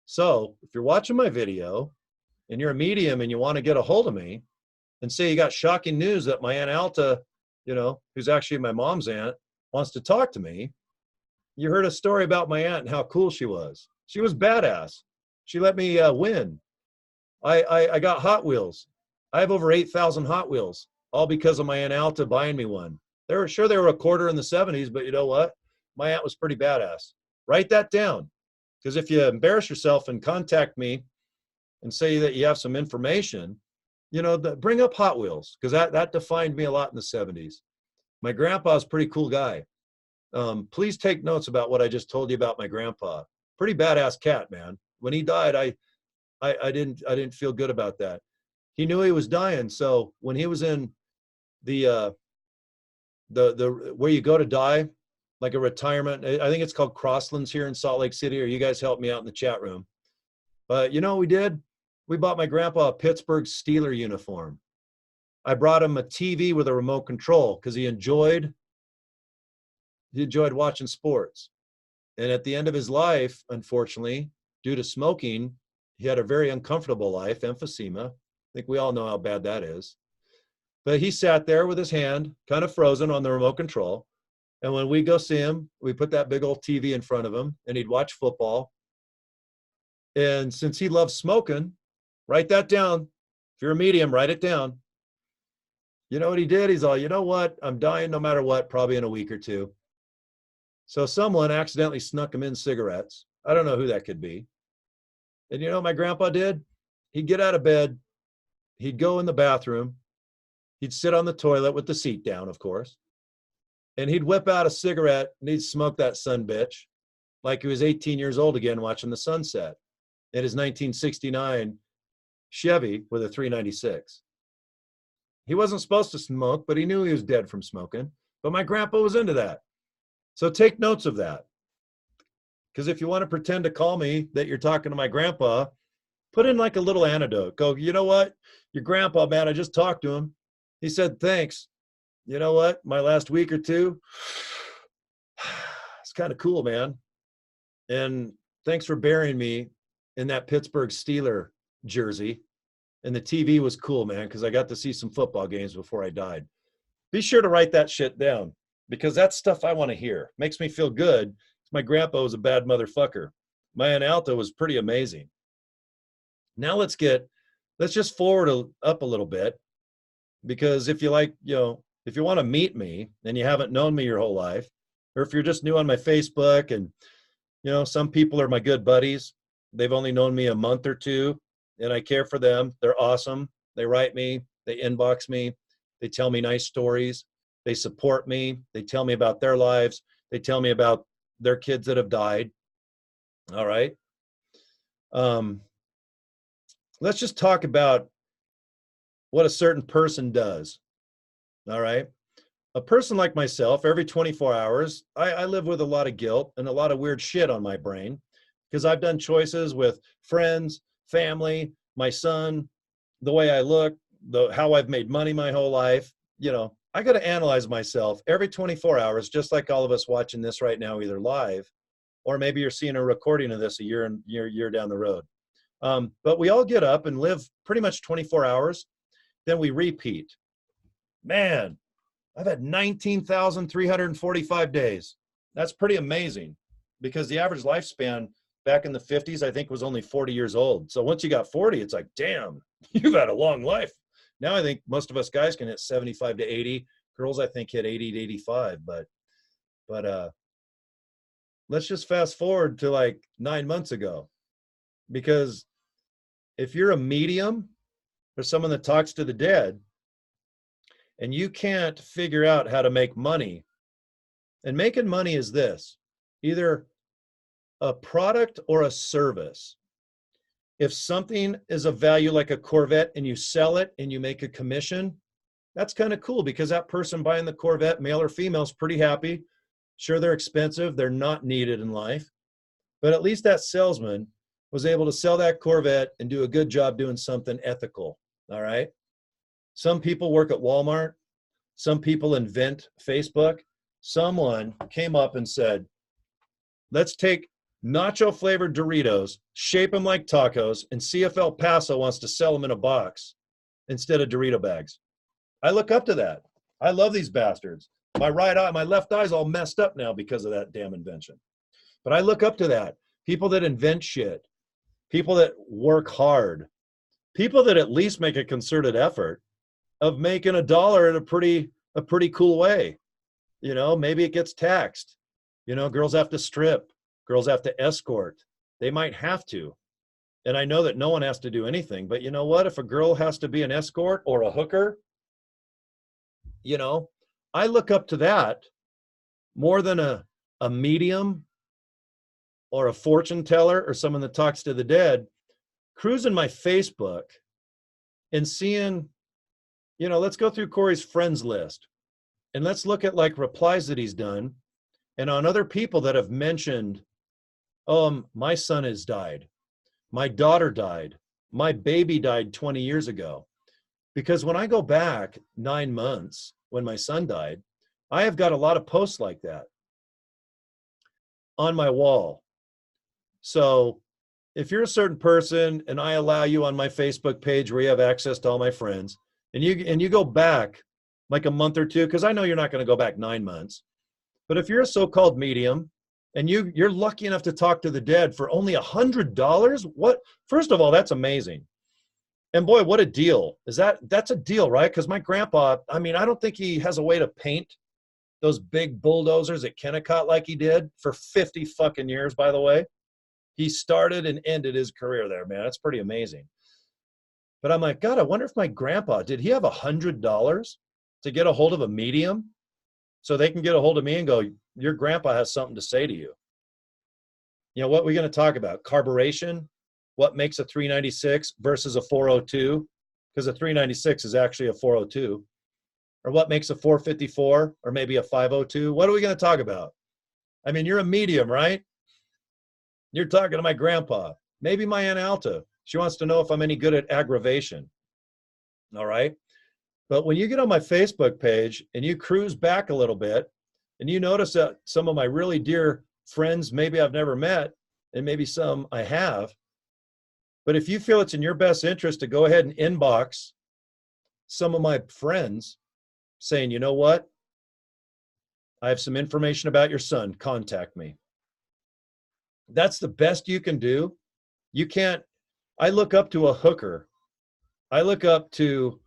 So if you're watching my video and you're a medium and you want to get a hold of me and say you got shocking news that my Aunt Alta, who's actually my mom's aunt, wants to talk to me. You heard a story about my aunt and how cool she was. She was badass. She let me win. I got Hot Wheels. I have over 8,000 Hot Wheels, all because of my Aunt Alta buying me one. They were a quarter in the 70s, but you know what? My aunt was pretty badass. Write that down, because if you embarrass yourself and contact me and say that you have some information, bring up Hot Wheels, because that defined me a lot in the 70s. My grandpa's a pretty cool guy. Please take notes about what I just told you about my grandpa. Pretty badass cat, man. When he died, I didn't feel good about that. He knew he was dying, so when he was in the where you go to die, like a retirement, I think it's called Crosslands here in Salt Lake City, or you guys help me out in the chat room. But you know what we did? We bought my grandpa a Pittsburgh Steeler uniform. I brought him a TV with a remote control because he enjoyed watching sports. And at the end of his life, unfortunately, due to smoking, he had a very uncomfortable life, emphysema. I think we all know how bad that is. But he sat there with his hand kind of frozen on the remote control. And when we go see him, we put that big old TV in front of him and he'd watch football. And since he loves smoking, write that down. If you're a medium, write it down. You know what he did? He's all, you know what? I'm dying no matter what, probably in a week or two. So someone accidentally snuck him in cigarettes. I don't know who that could be. And you know what my grandpa did? He'd get out of bed. He'd go in the bathroom. He'd sit on the toilet with the seat down, of course. And he'd whip out a cigarette and he'd smoke that son bitch like he was 18 years old again watching the sunset in his 1969 Chevy with a 396. He wasn't supposed to smoke, but he knew he was dead from smoking. But my grandpa was into that. So take notes of that. Because if you want to pretend to call me that you're talking to my grandpa, put in like a little anecdote. Go, you know what? Your grandpa, man, I just talked to him. He said, thanks. You know what? My last week or two, it's kind of cool, man. And thanks for burying me in that Pittsburgh Steeler jersey. And the TV was cool, man, because I got to see some football games before I died. Be sure to write that shit down, because that's stuff I want to hear. Makes me feel good. My grandpa was a bad motherfucker. My Aunt Alta was pretty amazing. Now let's just forward up a little bit, because if you if you want to meet me and you haven't known me your whole life, or if you're just new on my Facebook and, some people are my good buddies, They've only known me a month or two, and I care for them. They're awesome. They write me, they inbox me, they tell me nice stories, they support me, they tell me about their lives, they tell me about their kids that have died. All right. Um, let's just talk about what a certain person does. All right. A person like myself, every 24 hours, I live with a lot of guilt and a lot of weird shit on my brain because I've done choices with friends, family, my son, the way I look, how I've made money my whole life. You know, I got to analyze myself every 24 hours, just like all of us watching this right now, either live or maybe you're seeing a recording of this a year down the road. But we all get up and live pretty much 24 hours. Then we repeat. Man, I've had 19,345 days. That's pretty amazing because the average lifespan back in the 50s, I think, was only 40 years old. So once you got 40, it's like, damn, you've had a long life. Now I think most of us guys can hit 75 to 80. Girls, I think, hit 80 to 85. But let's just fast forward to like 9 months ago, because if you're a medium or someone that talks to the dead and you can't figure out how to make money, and making money is this, either a product or a service. If something is of value like a Corvette and you sell it and you make a commission, that's kind of cool because that person buying the Corvette, male or female, is pretty happy. Sure, they're expensive, they're not needed in life, but at least that salesman was able to sell that Corvette and do a good job doing something ethical. All right. Some people work at Walmart. Some people invent Facebook. Someone came up and said, let's take nacho flavored Doritos, shape them like tacos, and see if El Paso wants to sell them in a box instead of Dorito bags. I look up to that. I love these bastards. My right eye, my left eye's all messed up now because of that damn invention. But I look up to that. People that invent shit, people that work hard, people that at least make a concerted effort of making a dollar in a pretty cool way. You know, maybe it gets taxed. You know, girls have to strip, girls have to escort. They might have to. And I know that no one has to do anything, but you know what? If a girl has to be an escort or a hooker, you know, I look up to that more than a medium or a fortune teller or someone that talks to the dead. Cruising my Facebook and seeing, you know, let's go through Corey's friends list and let's look at like replies that he's done and on other people that have mentioned, my son has died, my daughter died, my baby died 20 years ago. Because when I go back 9 months when my son died, I have got a lot of posts like that on my wall. So if you're a certain person and I allow you on my Facebook page where you have access to all my friends, and you go back like a month or two, because I know you're not going to go back 9 months, but if you're a so-called medium and you're lucky enough to talk to the dead for only $100, what? First of all, that's amazing. And boy, what a deal. That's a deal, right? Because my grandpa, I mean, I don't think he has a way to paint those big bulldozers at Kennecott like he did for 50 fucking years, by the way. He started and ended his career there, man. That's pretty amazing. But I'm like, God, I wonder if my grandpa, did he have $100 to get a hold of a medium so they can get a hold of me and go, your grandpa has something to say to you. You know, what we're going to talk about? Carburation, what makes a 396 versus a 402, because a 396 is actually a 402, or what makes a 454 or maybe a 502. What are we going to talk about? I mean, you're a medium, right? You're talking to my grandpa, maybe my Aunt Alta. She wants to know if I'm any good at aggravation. All right. But when you get on my Facebook page and you cruise back a little bit and you notice that some of my really dear friends, maybe I've never met, and maybe some I have, but if you feel it's in your best interest to go ahead and inbox some of my friends saying, you know what? I have some information about your son. Contact me. That's the best you can do. You can't, I look up to a hooker. I look up to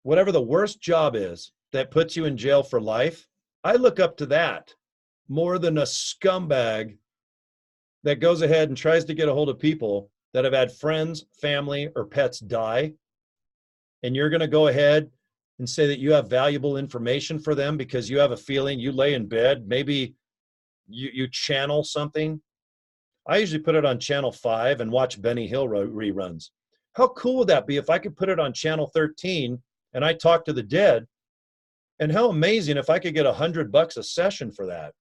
whatever the worst job is that puts you in jail for life. I look up to that more than a scumbag that goes ahead and tries to get a hold of people that have had friends, family, or pets die, and you're going to go ahead and say that you have valuable information for them because you have a feeling, you lay in bed, maybe you channel something. I usually put it on channel 5 and watch Benny Hill reruns. How cool would that be if I could put it on channel 13 and I talk to the dead? And how amazing if I could get $100 a session for that.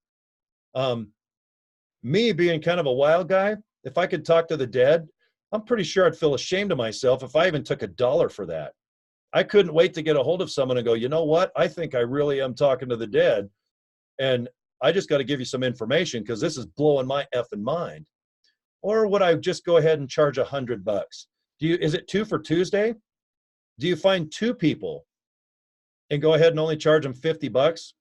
Me being kind of a wild guy, if I could talk to the dead, I'm pretty sure I'd feel ashamed of myself if I even took $1 for that. I couldn't wait to get a hold of someone and go, you know what? I think I really am talking to the dead. And I just got to give you some information because this is blowing my effing mind. Or would I just go ahead and charge $100? Is it 2 for Tuesday? Do you find 2 people and go ahead and only charge them $50?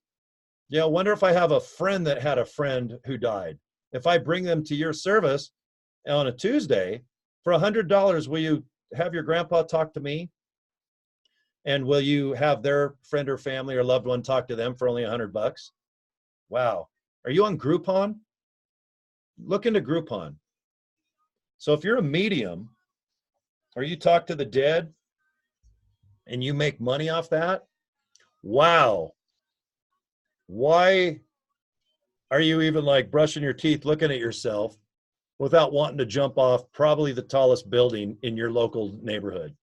Yeah, I wonder if I have a friend that had a friend who died. If I bring them to your service on a Tuesday for $100, will you have your grandpa talk to me? And will you have their friend or family or loved one talk to them for only $100? Wow. Are you on Groupon? Look into Groupon. So if you're a medium or you talk to the dead and you make money off that, wow. Why are you even like brushing your teeth looking at yourself without wanting to jump off probably the tallest building in your local neighborhood?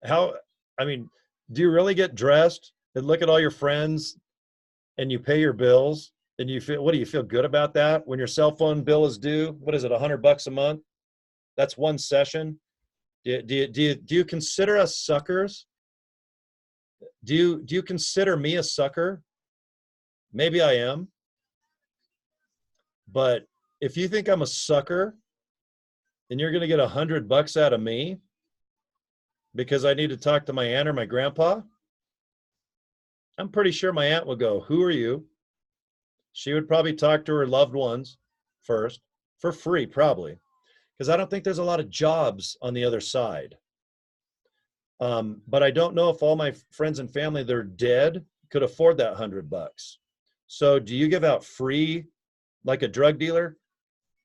I mean, do you really get dressed and look at all your friends and you pay your bills and what do you feel good about that? When your cell phone bill is due, what is it, $100 a month? That's one session. Do you consider us suckers? Do you consider me a sucker? Maybe I am. But if you think I'm a sucker and you're going to get $100 out of me because I need to talk to my aunt or my grandpa, I'm pretty sure my aunt would go, who are you? She would probably talk to her loved ones first for free, probably, because I don't think there's a lot of jobs on the other side. But I don't know if all my friends and family that are dead could afford that $100. So do you give out free, like a drug dealer?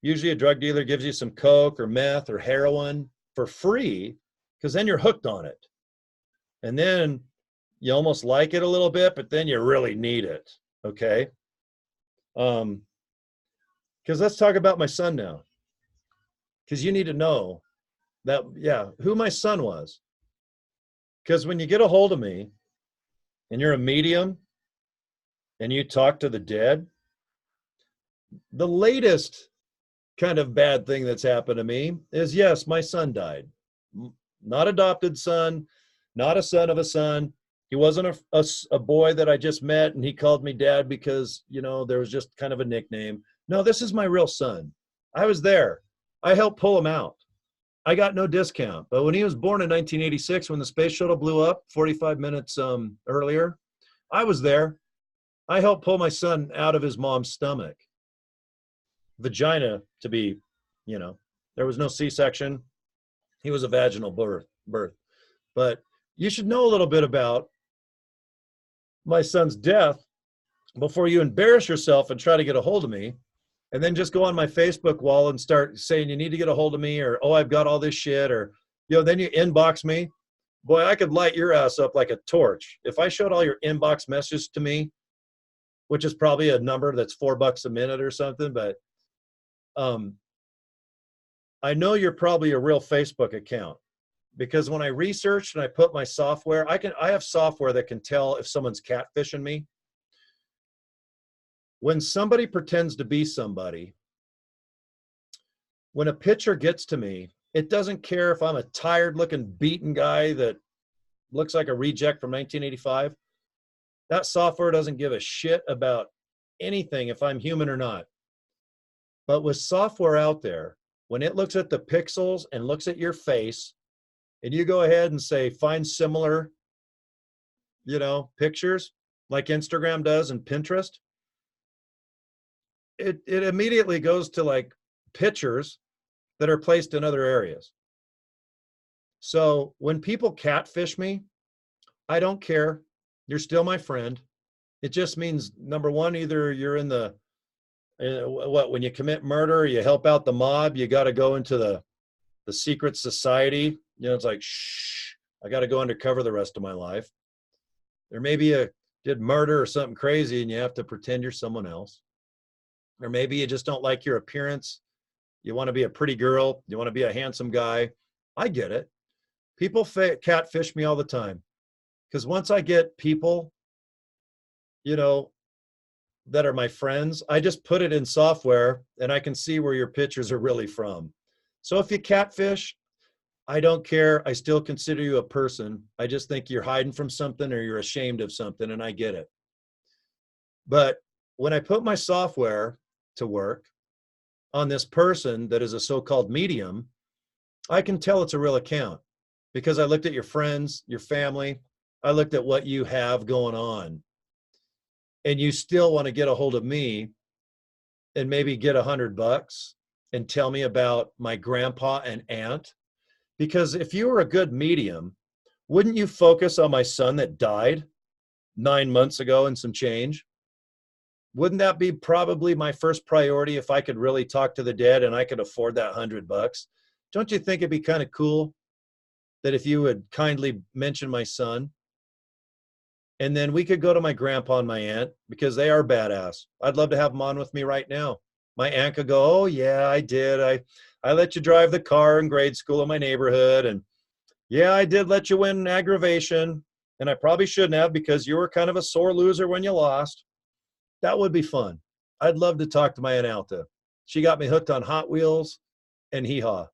Usually a drug dealer gives you some coke or meth or heroin for free because then you're hooked on it. And then you almost like it a little bit, but then you really need it. Okay. Because let's talk about my son now. Because you need to know that, yeah, who my son was. Because when you get a hold of me and you're a medium and you talk to the dead, the latest kind of bad thing that's happened to me is, yes, my son died. Not adopted son, not a son of a son. He wasn't a boy that I just met and he called me dad because, you know, there was just kind of a nickname. No, this is my real son. I was there. I helped pull him out. I got no discount. But when he was born in 1986, when the space shuttle blew up 45 minutes earlier, I was there. I helped pull my son out of his mom's stomach. Vagina, to be, you know, there was no C-section. He was a vaginal birth. But you should know a little bit about my son's death before you embarrass yourself and try to get a hold of me, and then just go on my Facebook wall and start saying you need to get a hold of me, or, oh, I've got all this shit, or, you know, then you inbox me. Boy, I could light your ass up like a torch. If I showed all your inbox messages to me, which is probably a number that's $4 a minute or something, but I know you're probably a real Facebook account, because when I researched and I put my software, I have software that can tell if someone's catfishing me. When somebody pretends to be somebody, when a picture gets to me, it doesn't care if I'm a tired looking beaten guy that looks like a reject from 1985. That software doesn't give a shit about anything if I'm human or not. But with software out there, when it looks at the pixels and looks at your face, and you go ahead and say, find similar, you know, pictures like Instagram does and Pinterest, it immediately goes to like pictures that are placed in other areas. So when people catfish me, I don't care. You're still my friend. It just means, number one, either you're in the What, when you commit murder, you help out the mob, you got to go into the secret society. You know, it's like, shh, I got to go undercover the rest of my life. There may be did murder or something crazy and you have to pretend you're someone else. Or maybe you just don't like your appearance. You want to be a pretty girl. You want to be a handsome guy. I get it. People catfish me all the time. Because once I get people, you know, that are my friends, I just put it in software and I can see where your pictures are really from. So if you catfish, I don't care. I still consider you a person. I just think you're hiding from something or you're ashamed of something, and I get it. But when I put my software to work on this person that is a so-called medium, I can tell it's a real account because I looked at your friends, your family. I looked at what you have going on. And you still want to get a hold of me and maybe get $100 and tell me about my grandpa and aunt. Because if you were a good medium, wouldn't you focus on my son that died 9 months ago and some change? Wouldn't that be probably my first priority if I could really talk to the dead and I could afford that $100? Don't you think it'd be kind of cool that if you would kindly mention my son? And then we could go to my grandpa and my aunt because they are badass. I'd love to have them on with me right now. My aunt could go, oh yeah, I did. I let you drive the car in grade school in my neighborhood. And yeah, I did let you win aggravation. And I probably shouldn't have because you were kind of a sore loser when you lost. That would be fun. I'd love to talk to my Aunt Alta. She got me hooked on Hot Wheels and Hee Haw.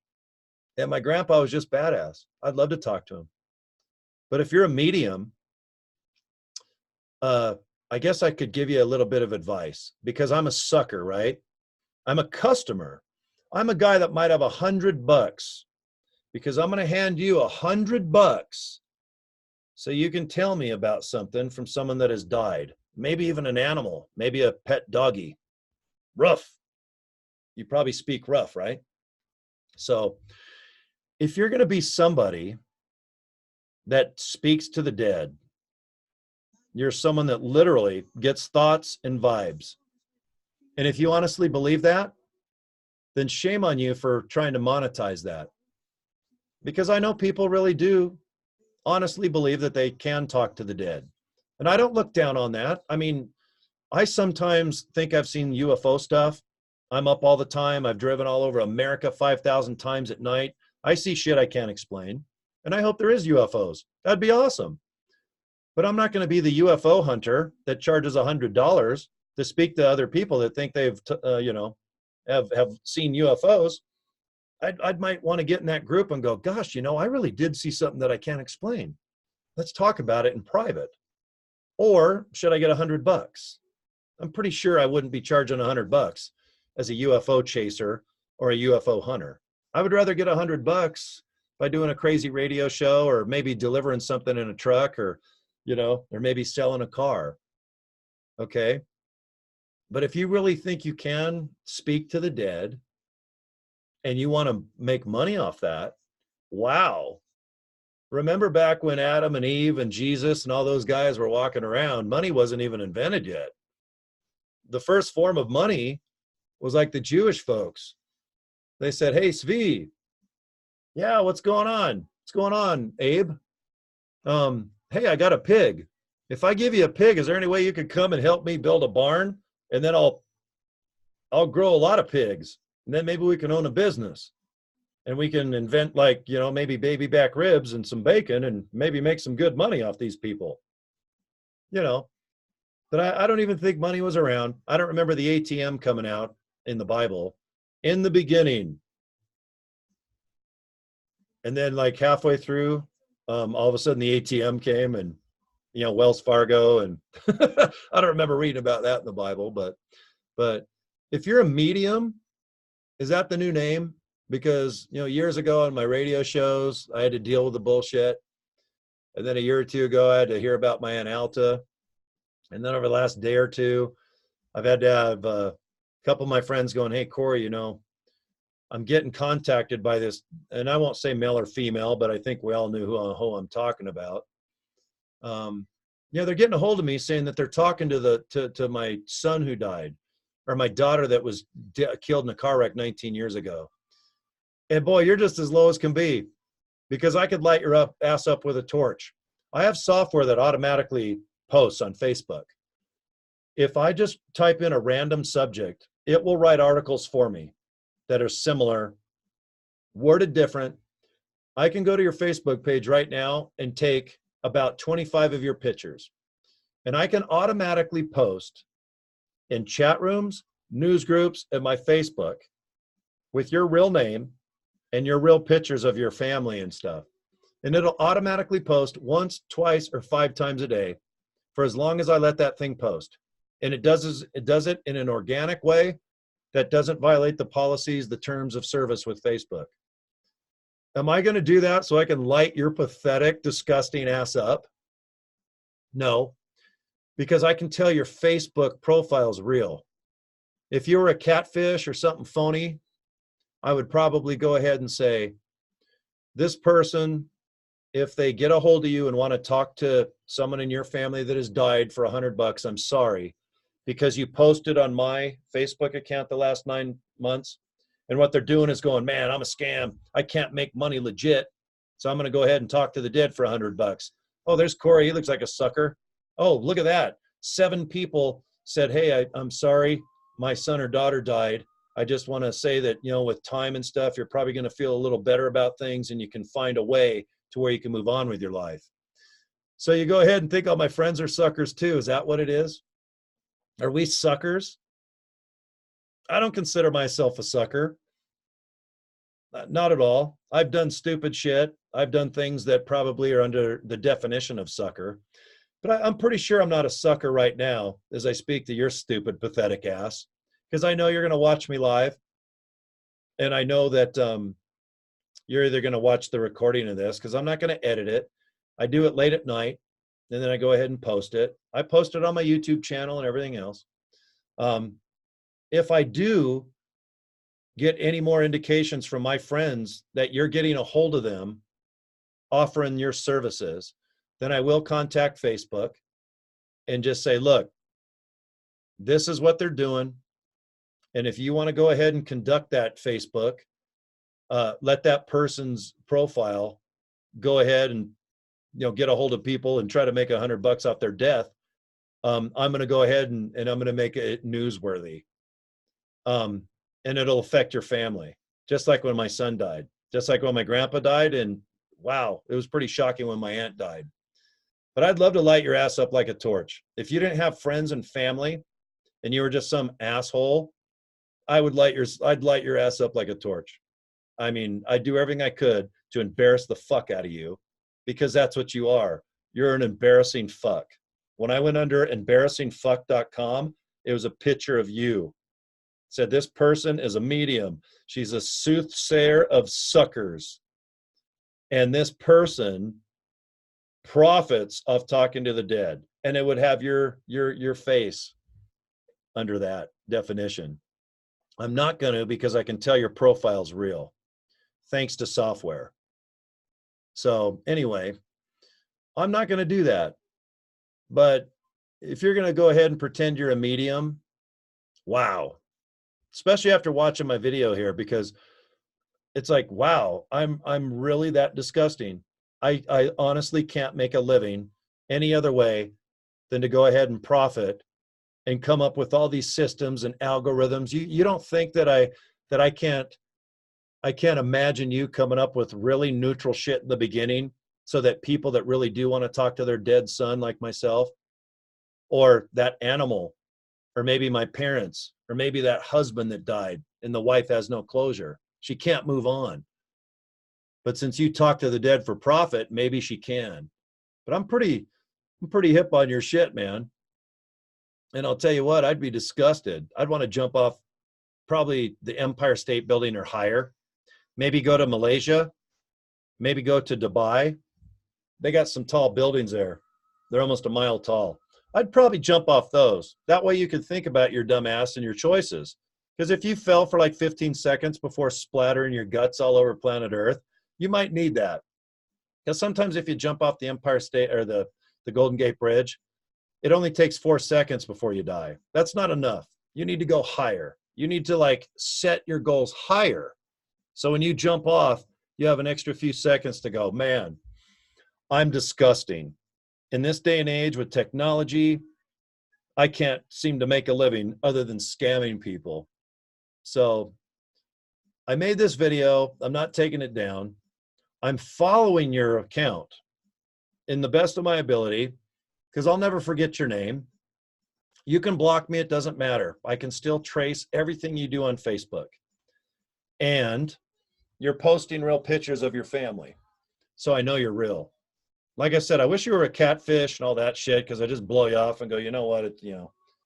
And my grandpa was just badass. I'd love to talk to him. But if you're a medium, I guess I could give you a little bit of advice because I'm a sucker, right? I'm a customer. I'm a guy that might have $100 because I'm going to hand you $100 so you can tell me about something from someone that has died. Maybe even an animal, maybe a pet doggy. Rough. You probably speak rough, right? So if you're going to be somebody that speaks to the dead, you're someone that literally gets thoughts and vibes. And if you honestly believe that, then shame on you for trying to monetize that. Because I know people really do honestly believe that they can talk to the dead. And I don't look down on that. I mean, I sometimes think I've seen UFO stuff. I'm up all the time. I've driven all over America 5,000 times at night. I see shit I can't explain. And I hope there is UFOs. That'd be awesome. But I'm not going to be the UFO hunter that charges $100 to speak to other people that think they've, have seen UFOs. I might want to get in that group and go, gosh, I really did see something that I can't explain. Let's talk about it in private. Or should I get $100? I'm pretty sure I wouldn't be charging $100 as a UFO chaser or a UFO hunter. I would rather get $100 by doing a crazy radio show or maybe delivering something in a truck or maybe selling a car. Okay. But if you really think you can speak to the dead and you want to make money off that, wow. Remember back when Adam and Eve and Jesus and all those guys were walking around, money wasn't even invented yet. The first form of money was like the Jewish folks. They said, hey, Svi, yeah, what's going on? What's going on, Abe? Hey, I got a pig. If I give you a pig, is there any way you could come and help me build a barn? And then I'll grow a lot of pigs. And then maybe we can own a business. And we can invent maybe baby back ribs and some bacon and maybe make some good money off these people. But I don't even think money was around. I don't remember the ATM coming out in the Bible in the beginning. And then like halfway through, all of a sudden the ATM came and, Wells Fargo. And I don't remember reading about that in the Bible, but if you're a medium, is that the new name? Because, years ago on my radio shows, I had to deal with the bullshit. And then a year or two ago, I had to hear about my Aunt Alta. And then over the last day or two, I've had to have a couple of my friends going, hey, Corey, I'm getting contacted by this, and I won't say male or female, but I think we all knew who I'm talking about. They're getting a hold of me saying that they're talking to my son who died. or my daughter that was killed in a car wreck 19 years ago. And boy, you're just as low as can be, because I could light your ass up with a torch. I have software that automatically posts on Facebook. If I just type in a random subject, it will write articles for me that are similar, worded different. I can go to your Facebook page right now and take about 25 of your pictures, and I can automatically post in chat rooms, news groups, and my Facebook with your real name and your real pictures of your family and stuff. And it'll automatically post once, twice, or 5 times a day for as long as I let that thing post. And it does it in an organic way that doesn't violate the policies, the terms of service with Facebook. Am I going to do that so I can light your pathetic, disgusting ass up? No, because I can tell your Facebook profile is real. If you were a catfish or something phony, I would probably go ahead and say, this person, if they get a hold of you and want to talk to someone in your family that has died for $100, I'm sorry, because you posted on my Facebook account the last 9 months. And what they're doing is going, man, I'm a scam. I can't make money legit. So I'm going to go ahead and talk to the dead for $100. Oh, there's Corey. He looks like a sucker. Oh, look at that. 7 people said, hey, I'm sorry. My son or daughter died. I just want to say that, you know, with time and stuff, you're probably going to feel a little better about things, and you can find a way to where you can move on with your life. So you go ahead and think all my friends are suckers too. Is that what it is? Are we suckers? I don't consider myself a sucker. Not at all. I've done stupid shit. I've done things that probably are under the definition of sucker. But I'm pretty sure I'm not a sucker right now as I speak to your stupid, pathetic ass, because I know you're going to watch me live. And I know that you're either going to watch the recording of this, because I'm not going to edit it. I do it late at night, and then I go ahead and post it. I post it on my YouTube channel and everything else. If I do get any more indications from my friends that you're getting a hold of them offering your services, then I will contact Facebook and just say, look, this is what they're doing. And if you want to go ahead and conduct that Facebook, let that person's profile go ahead and, you know, get a hold of people and try to make $100 off their death. I'm going to go ahead and I'm going to make it newsworthy. And it'll affect your family, just like when my son died, just like when my grandpa died. And wow, it was pretty shocking when my aunt died. But I'd love to light your ass up like a torch. If you didn't have friends and family and you were just some asshole, I'd light your ass up like a torch. I mean, I'd do everything I could to embarrass the fuck out of you, because that's what you are. You're an embarrassing fuck. When I went under embarrassingfuck.com, it was a picture of you. It said, this person is a medium. She's a soothsayer of suckers. And this person profits off talking to the dead. And it would have your face under that definition. I'm not going to, because I can tell your profile's real, thanks to software. So anyway, I'm not going to do that. But if you're going to go ahead and pretend you're a medium, wow. Especially after watching my video here, because it's like, wow, I'm really that disgusting. I honestly can't make a living any other way than to go ahead and profit and come up with all these systems and algorithms. You don't think that I can't imagine you coming up with really neutral shit in the beginning, so that people that really do want to talk to their dead son, like myself, or that animal, or maybe my parents, or maybe that husband that died and the wife has no closure. She can't move on. But since you talk to the dead for profit, maybe she can. But I'm pretty hip on your shit, man. And I'll tell you what, I'd be disgusted. I'd want to jump off probably the Empire State Building or higher. Maybe go to Malaysia. Maybe go to Dubai. They got some tall buildings there. They're almost a mile tall. I'd probably jump off those. That way you could think about your dumb ass and your choices. Because if you fell for like 15 seconds before splattering your guts all over planet Earth, you might need that. Because sometimes if you jump off the Empire State or the Golden Gate Bridge, it only takes 4 seconds before you die. That's not enough. You need to go higher. You need to like set your goals higher. So when you jump off, you have an extra few seconds to go, man, I'm disgusting. In this day and age with technology, I can't seem to make a living other than scamming people. So I made this video. I'm not taking it down. I'm following your account in the best of my ability because I'll never forget your name. You can block me. It doesn't matter. I can still trace everything you do on Facebook. And you're posting real pictures of your family. So I know you're real. Like I said, I wish you were a catfish and all that shit because I just blow you off and go, you know what,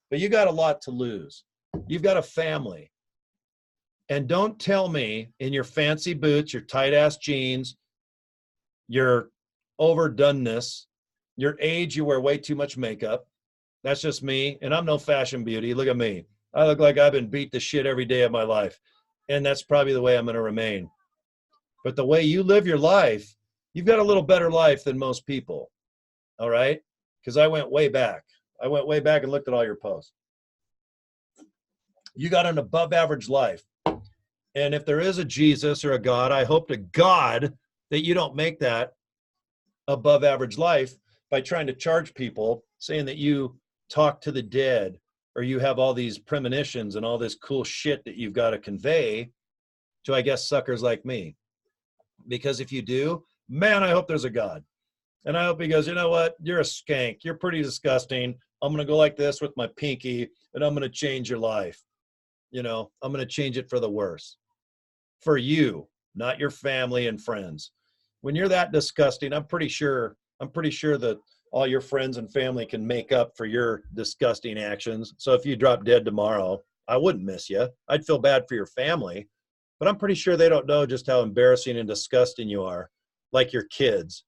but you got a lot to lose. You've got a family. And don't tell me in your fancy boots, your tight ass jeans, your overdoneness, your age, you wear way too much makeup. That's just me. And I'm no fashion beauty. Look at me. I look like I've been beat to shit every day of my life. And that's probably the way I'm going to remain. But the way you live your life, you've got a little better life than most people. All right? Because I went way back. I went way back and looked at all your posts. You got an above average life. And if there is a Jesus or a God, I hope to God that you don't make that above average life by trying to charge people saying that you talk to the dead or you have all these premonitions and all this cool shit that you've got to convey to, I guess, suckers like me. Because if you do, man, I hope there's a God. And I hope he goes, you know what? You're a skank. You're pretty disgusting. I'm going to go like this with my pinky and I'm going to change your life. I'm going to change it for the worse. For you, not your family and friends. When you're that disgusting, I'm pretty sure that all your friends and family can make up for your disgusting actions. So if you drop dead tomorrow, I wouldn't miss you. I'd feel bad for your family, but I'm pretty sure they don't know just how embarrassing and disgusting you are, like your kids.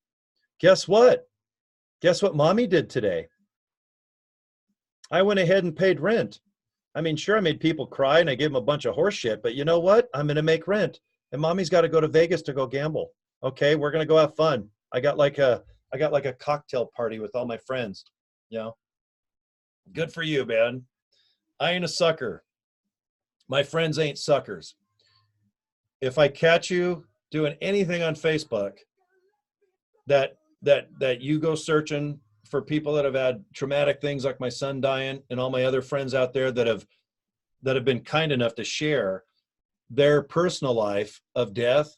Guess what? Guess what mommy did today? I went ahead and paid rent. I mean, sure, I made people cry and I gave them a bunch of horse shit, but you know what? I'm going to make rent. And mommy's got to go to Vegas to go gamble. Okay, we're going to go have fun. I got like a cocktail party with all my friends. Good for you, man. I ain't a sucker. My friends ain't suckers. If I catch you doing anything on Facebook that you go searching for people that have had traumatic things like my son dying and all my other friends out there that have been kind enough to share their personal life of death.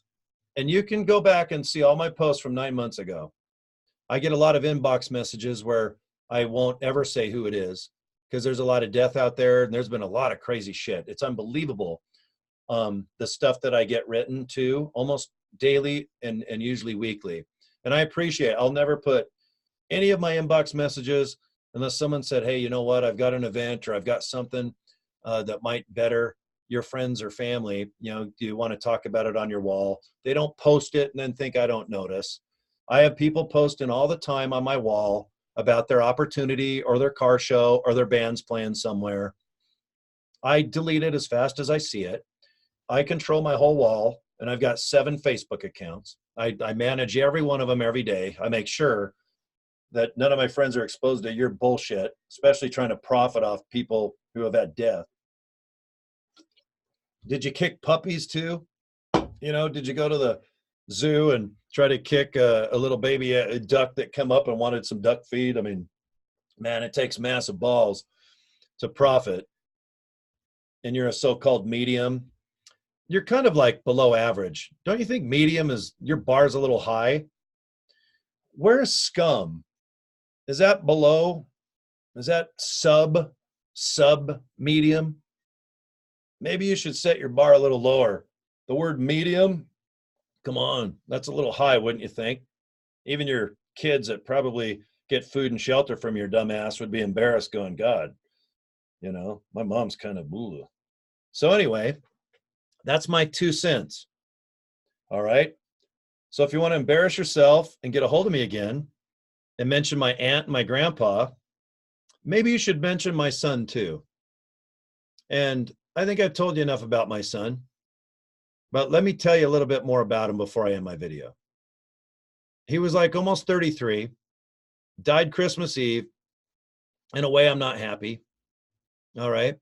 And you can go back and see all my posts from 9 months ago. I get a lot of inbox messages where I won't ever say who it is because there's a lot of death out there and there's been a lot of crazy shit. It's unbelievable. The stuff that I get written to almost daily and usually weekly. And I appreciate it. I'll never put any of my inbox messages unless someone said, hey, you know what? I've got an event or I've got something that might better your friends or family. Do you want to talk about it on your wall? They don't post it and then think I don't notice. I have people posting all the time on my wall about their opportunity or their car show or their band's playing somewhere. I delete it as fast as I see it. I control my whole wall and I've got 7 Facebook accounts. I manage every one of them every day. I make sure that none of my friends are exposed to your bullshit, especially trying to profit off people who have had death. Did you kick puppies too? Did you go to the zoo and try to kick a little baby a duck that come up and wanted some duck feed? I mean, man, it takes massive balls to profit. And you're a so-called medium. You're kind of like below average. Don't you think medium is, your bar's a little high? Where's scum? Is that below? Is that sub medium? Maybe you should set your bar a little lower. The word medium, come on, that's a little high, wouldn't you think? Even your kids that probably get food and shelter from your dumb ass would be embarrassed going, God, my mom's kind of boo. So anyway, that's my 2 cents. All right. So if you want to embarrass yourself and get a hold of me again and mention my aunt and my grandpa, maybe you should mention my son too. And I think I've told you enough about my son, but let me tell you a little bit more about him before I end my video. He was like almost 33, died Christmas Eve. In a way, I'm not happy. All right.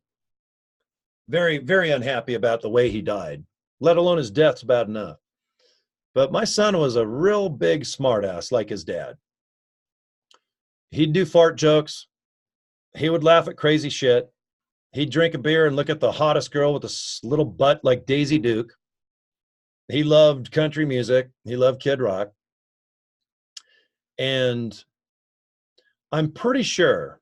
Very, very unhappy about the way he died, let alone his death's bad enough. But my son was a real big smartass like his dad. He'd do fart jokes. He would laugh at crazy shit. He'd drink a beer and look at the hottest girl with a little butt like Daisy Duke. He loved country music. He loved Kid Rock. And I'm pretty sure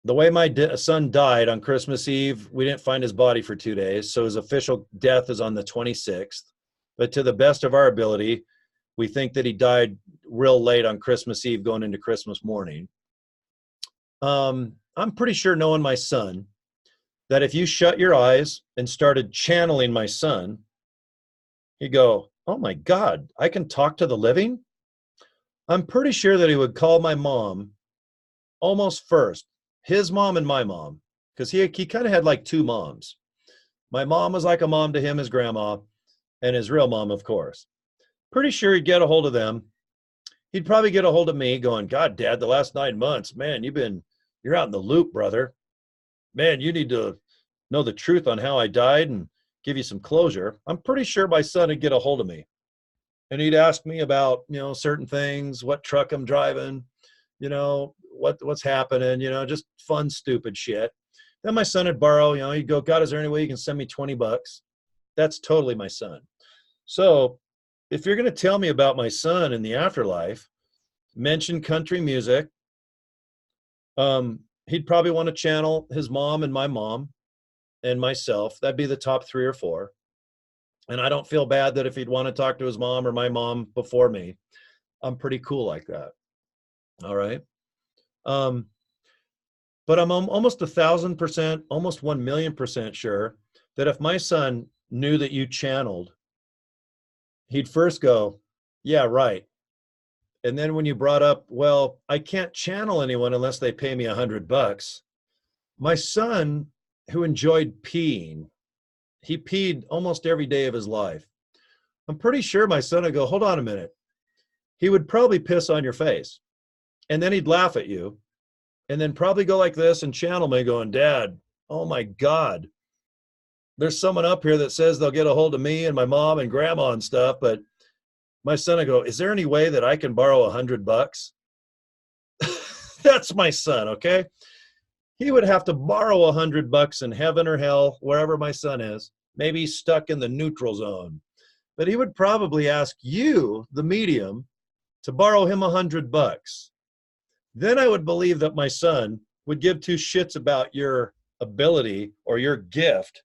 the way my son died on Christmas Eve, we didn't find his body for 2 days. So his official death is on the 26th. But to the best of our ability, we think that he died real late on Christmas Eve going into Christmas morning. I'm pretty sure, knowing my son, that if you shut your eyes and started channeling my son, he'd go, oh my God, I can talk to the living? I'm pretty sure that he would call my mom almost first, his mom and my mom, because he kind of had like two moms. My mom was like a mom to him, his grandma, and his real mom, of course. Pretty sure he'd get a hold of them. He'd probably get a hold of me going, God, Dad, the last 9 months, man, you're out in the loop, brother. Man, you need to know the truth on how I died and give you some closure. I'm pretty sure my son would get a hold of me. And he'd ask me about, certain things, what truck I'm driving, what's happening, just fun, stupid shit. Then my son would borrow, he'd go, God, is there any way you can send me $20? That's totally my son. So if you're going to tell me about my son in the afterlife, mention country music. He'd probably want to channel his mom and my mom and myself. That'd be the top 3 or 4. And I don't feel bad that if he'd want to talk to his mom or my mom before me, I'm pretty cool like that. All right. But I'm almost 1,000%, almost 1,000,000% sure that if my son knew that you channeled, he'd first go, yeah, right. And then when you brought up, well, I can't channel anyone unless they pay me $100. My son, who enjoyed peeing, he peed almost every day of his life. I'm pretty sure my son would go, hold on a minute. He would probably piss on your face. And then he'd laugh at you. And then probably go like this and channel me going, Dad, oh my God. There's someone up here that says they'll get a hold of me and my mom and grandma and stuff. But my son would go, is there any way that I can borrow $100? That's my son, okay? He would have to borrow $100 in heaven or hell, wherever my son is. Maybe he's stuck in the neutral zone. But he would probably ask you, the medium, to borrow him $100. Then I would believe that my son would give 2 shits about your ability or your gift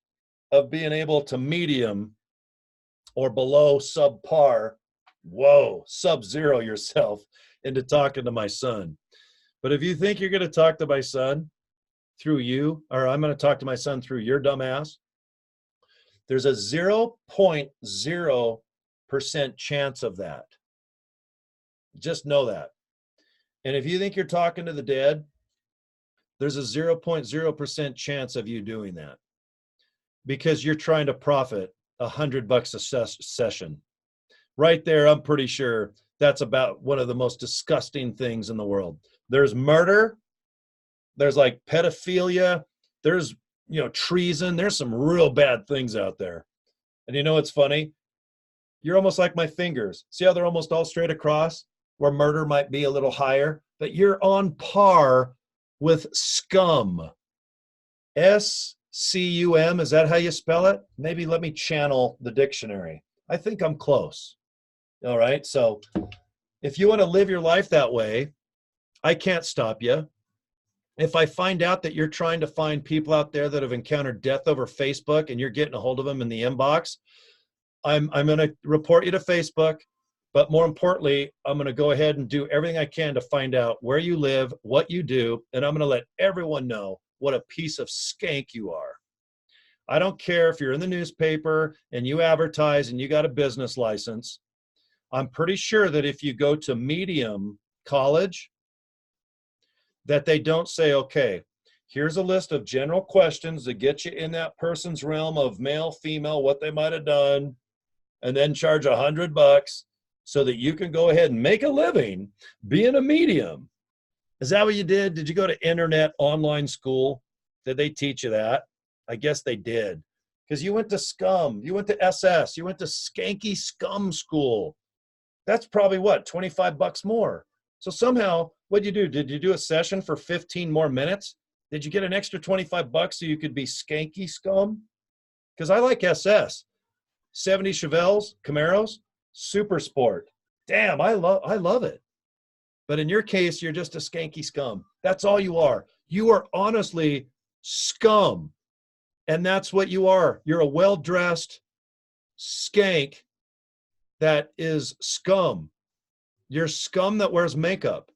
of being able to medium or below subpar, sub-zero yourself into talking to my son. But if you think you're going to talk to my son through you, or I'm going to talk to my son through your dumb ass, there's a 0.0% chance of that. Just know that. And if you think you're talking to the dead, there's a 0.0% chance of you doing that because you're trying to profit $100 a session. Right there, I'm pretty sure that's about one of the most disgusting things in the world. There's murder. There's like pedophilia. There's, treason. There's some real bad things out there. And what's funny? You're almost like my fingers. See how they're almost all straight across? Where murder might be a little higher, but you're on par with scum. S-C-U-M, is that how you spell it? Maybe let me channel the dictionary. I think I'm close. All right, so if you want to live your life that way, I can't stop you. If I find out that you're trying to find people out there that have encountered death over Facebook and you're getting a hold of them in the inbox, I'm going to report you to Facebook. But more importantly, I'm going to go ahead and do everything I can to find out where you live, what you do, and I'm going to let everyone know what a piece of skank you are. I don't care if you're in the newspaper and you advertise and you got a business license. I'm pretty sure that if you go to Medium College, that they don't say, okay, here's a list of general questions that get you in that person's realm of male, female, what they might have done, and then charge $100 so that you can go ahead and make a living being a medium. Is that what you did? Did you go to internet online school? Did they teach you that? I guess they did. Because you went to scum, you went to SS, you went to skanky scum school. That's probably what, 25 bucks more. So somehow, what'd you do? Did you do a session for 15 more minutes? Did you get an extra 25 bucks so you could be skanky scum? Because I like SS. 70 Chevelles, Camaros, super sport. Damn, I love it. But in your case, you're just a skanky scum. That's all you are. You are honestly scum. And that's what you are. You're a well-dressed skank that is scum. You're scum that wears makeup.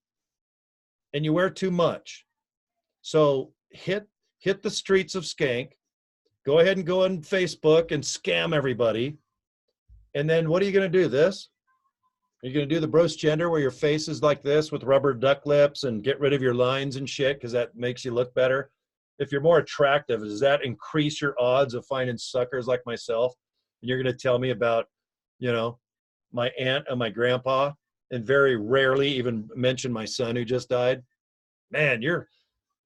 And you wear too much. So hit the streets of skank. Go ahead and go on Facebook and scam everybody. And then what are you going to do? This? Are you going to do the Bruce Gender where your face is like this with rubber duck lips and get rid of your lines and shit because that makes you look better? If you're more attractive, does that increase your odds of finding suckers like myself? And you're going to tell me about, you know, my aunt and my grandpa and very rarely even mention my son who just died? Man, you're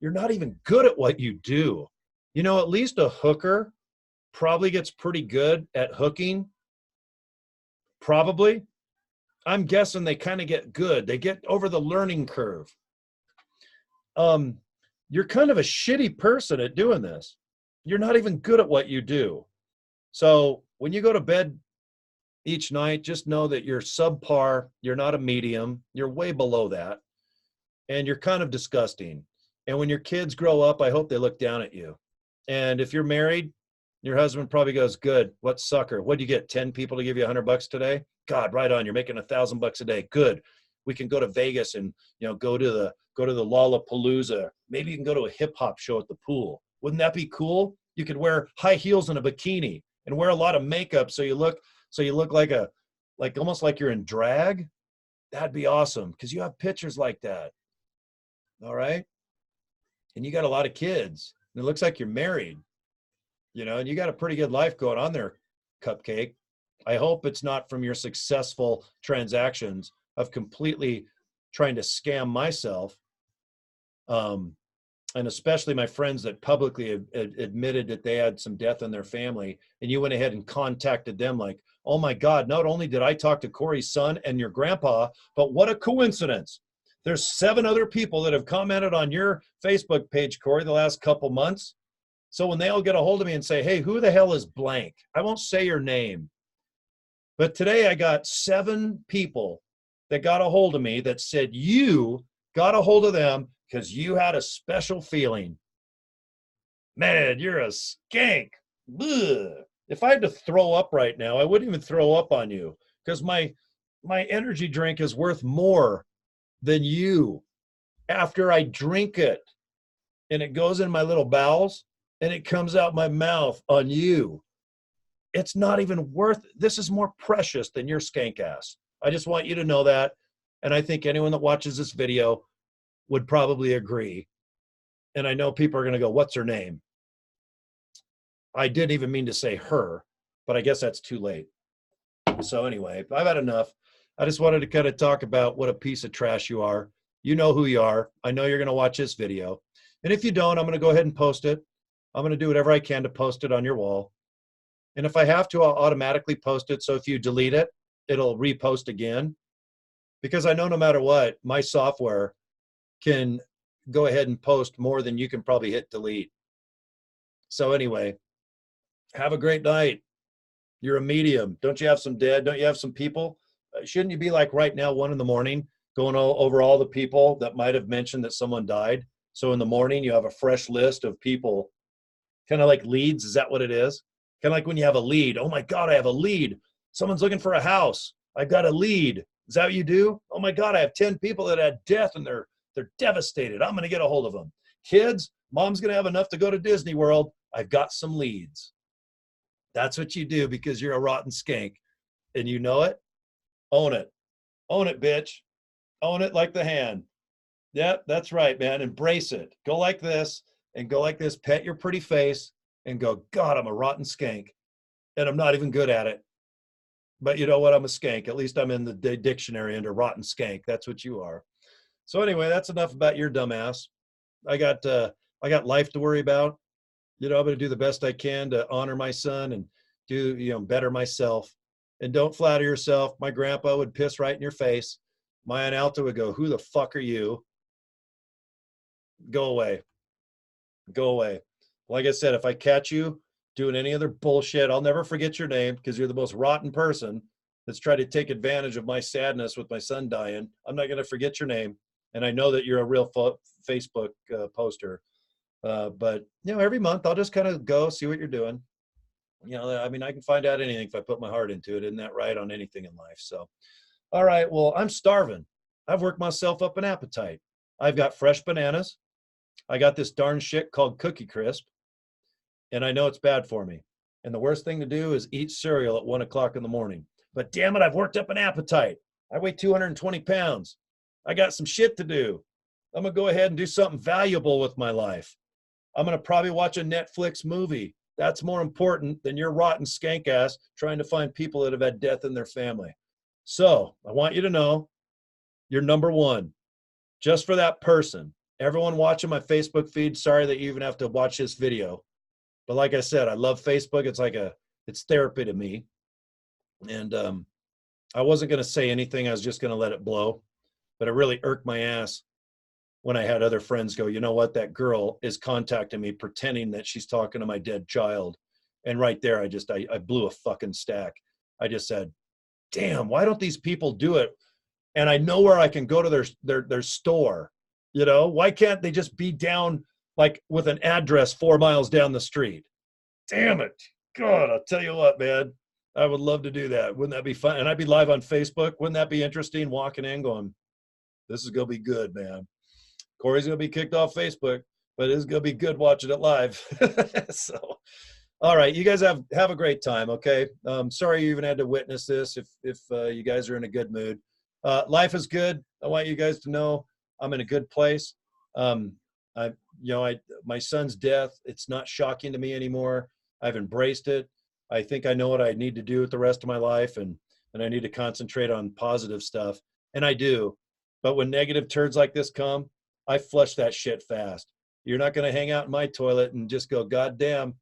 not even good at what you do. You know, at least a hooker probably gets pretty good at hooking. Probably. I'm guessing they kind of get good. They get over the learning curve. You're kind of a shitty person at doing this. You're not even good at what you do. So when you go to bed each night, just know that you're subpar. You're not a medium. You're way below that. And you're kind of disgusting. And when your kids grow up, I hope they look down at you. And if you're married, your husband probably goes, good, what sucker? What'd you get, 10 people to give you $100 today? God, right on, you're making $1,000 a day. Good. We can go to Vegas and, you know, go to the Lollapalooza. Maybe you can go to a hip hop show at the pool. Wouldn't that be cool? You could wear high heels and a bikini and wear a lot of makeup so you look like almost like you're in drag. That'd be awesome because you have pictures like that. All right. And you got a lot of kids. And it looks like you're married, you know, and you got a pretty good life going on there, Cupcake. I hope it's not from your successful transactions of completely trying to scam myself. And especially my friends that publicly admitted that they had some death in their family. And you went ahead and contacted them like, oh my God, not only did I talk to Corey's son and your grandpa, but what a coincidence. There's 7 other people that have commented on your Facebook page, Corey, the last couple months. So when they all get a hold of me and say, hey, who the hell is blank? I won't say your name. But today I got 7 people that got a hold of me that said you got a hold of them because you had a special feeling. Man, you're a skank. Ugh. If I had to throw up right now, I wouldn't even throw up on you because my energy drink is worth more than you after I drink it. And it goes in my little bowels and it comes out my mouth on you. It's not even worth it. This is more precious than your skank ass. I just want you to know that. And I think anyone that watches this video would probably agree. And I know people are going to go, what's her name? I didn't even mean to say her, but I guess that's too late. So anyway, I've had enough. I just wanted to kind of talk about what a piece of trash you are. You know who you are. I know you're going to watch this video. And if you don't, I'm going to go ahead and post it. I'm going to do whatever I can to post it on your wall. And if I have to, I'll automatically post it. So if you delete it, it'll repost again. Because I know no matter what, my software can go ahead and post more than you can probably hit delete. So anyway, have a great night. You're a medium. Don't you have some dead? Don't you have some people? Shouldn't you be like right now, 1 a.m, going over all the people that might have mentioned that someone died? So in the morning, you have a fresh list of people, kind of like leads. Is that what it is? Kind of like when you have a lead. Oh my God, I have a lead. Someone's looking for a house. I've got a lead. Is that what you do? Oh my God, I have 10 people that had death and they're devastated. I'm going to get a hold of them. Kids, mom's going to have enough to go to Disney World. I've got some leads. That's what you do because you're a rotten skank and you know it. Own it. Own it, bitch. Own it like the hand. Yep, that's right, man. Embrace it. Go like this and go like this. Pet your pretty face and go, God, I'm a rotten skank and I'm not even good at it. But you know what? I'm a skank. At least I'm in the dictionary under rotten skank. That's what you are. So anyway, that's enough about your dumbass. I got life to worry about. I'm going to do the best I can to honor my son and do, better myself. And don't flatter yourself. My grandpa would piss right in your face. My Aunt Alta would go, who the fuck are you? Go away. Go away. Like I said, if I catch you doing any other bullshit, I'll never forget your name because you're the most rotten person that's tried to take advantage of my sadness with my son dying. I'm not going to forget your name. And I know that you're a real Facebook poster. But, every month I'll just kind of go see what you're doing. I mean, I can find out anything if I put my heart into it. Isn't that right on anything in life? So, all right, well, I'm starving. I've worked myself up an appetite. I've got fresh bananas. I got this darn shit called Cookie Crisp, and I know it's bad for me. And the worst thing to do is eat cereal at 1 o'clock in the morning. But damn it, I've worked up an appetite. I weigh 220 pounds. I got some shit to do. I'm going to go ahead and do something valuable with my life. I'm going to probably watch a Netflix movie. That's more important than your rotten skank ass trying to find people that have had death in their family. So I want you to know you're number one. Just for that person. Everyone watching my Facebook feed, sorry that you even have to watch this video. But like I said, I love Facebook. It's therapy to me. And I wasn't going to say anything. I was just going to let it blow. But it really irked my ass when I had other friends go, you know what, that girl is contacting me pretending that she's talking to my dead child. And right there, I blew a fucking stack. I just said, damn, why don't these people do it? And I know where I can go to their store. Why can't they just be down like with an address 4 miles down the street? Damn it. God, I'll tell you what, man. I would love to do that. Wouldn't that be fun? And I'd be live on Facebook. Wouldn't that be interesting? Walking in going, this is going to be good, man. Corey's going to be kicked off Facebook, but it's going to be good watching it live. So, all right. You guys have a great time. Okay. Sorry you even had to witness this if you guys are in a good mood. Life is good. I want you guys to know I'm in a good place. My son's death, it's not shocking to me anymore. I've embraced it. I think I know what I need to do with the rest of my life, and I need to concentrate on positive stuff. And I do. But when negative turds like this come, I flush that shit fast. You're not going to hang out in my toilet and just go, God damn,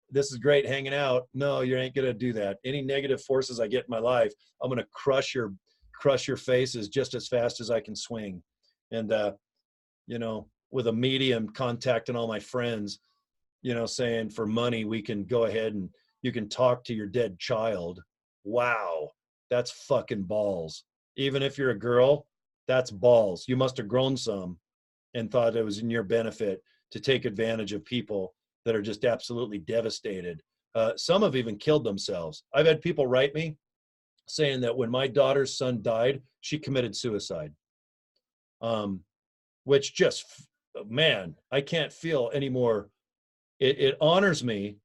this is great hanging out. No, you ain't going to do that. Any negative forces I get in my life, I'm going to crush your faces just as fast as I can swing. And, with a medium contacting all my friends, saying for money, we can go ahead and you can talk to your dead child. Wow. That's fucking balls. Even if you're a girl, that's balls. You must have grown some and thought it was in your benefit to take advantage of people that are just absolutely devastated. Some have even killed themselves. I've had people write me saying that when my daughter's son died, she committed suicide. Which just, man, I can't feel anymore. It honors me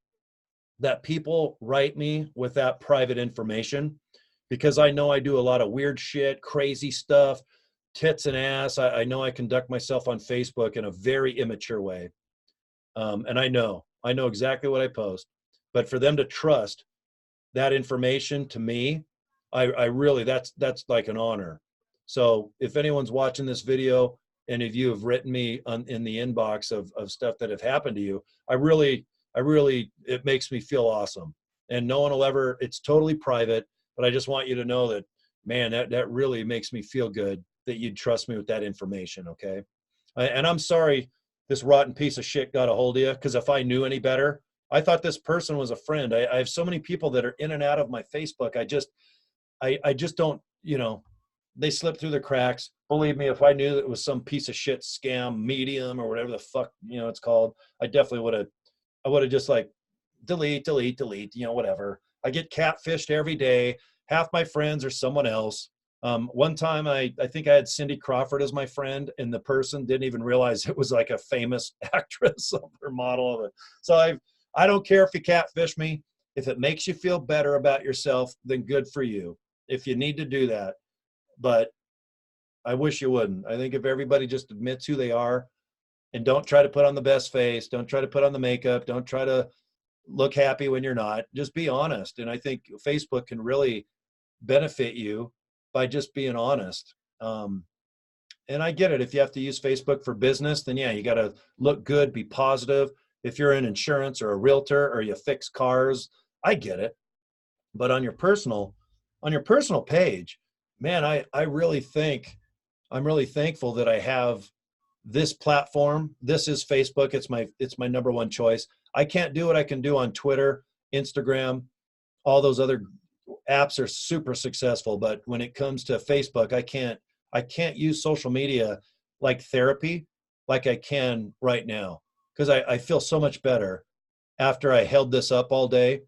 that people write me with that private information because I know I do a lot of weird shit, crazy stuff, tits and ass. I know I conduct myself on Facebook in a very immature way. And I know exactly what I post, but for them to trust that information to me, I really, that's like an honor. So if anyone's watching this video, any of you have written me in the inbox of stuff that have happened to you, I really, it makes me feel awesome. And no one will ever, it's totally private, but I just want you to know that, man, that really makes me feel good that you'd trust me with that information. Okay. And I'm sorry this rotten piece of shit got a hold of you, because if I knew any better, I thought this person was a friend. I have so many people that are in and out of my Facebook. I just don't, they slip through the cracks. Believe me, if I knew that it was some piece of shit scam medium or whatever the fuck, it's called, I definitely I would have just like delete, whatever. I get catfished every day. Half my friends are someone else. One time I think I had Cindy Crawford as my friend, and the person didn't even realize it was like a famous actress or model of it. So I don't care if you catfish me. If it makes you feel better about yourself, then good for you. If you need to do that. But I wish you wouldn't. I think if everybody just admits who they are and don't try to put on the best face, don't try to put on the makeup, don't try to look happy when you're not, just be honest. And I think Facebook can really benefit you by just being honest. And I get it. If you have to use Facebook for business, then yeah, you got to look good, be positive, if you're in insurance or a realtor or you fix cars, I get it. But on your personal page, man, I really think I'm really thankful that I have this platform. This is Facebook. It's my number one choice. I can't do what I can do on Twitter, Instagram, all those other apps are super successful, but when it comes to Facebook, I can't use social media like therapy like I can right now, because I feel so much better after I held this up all day.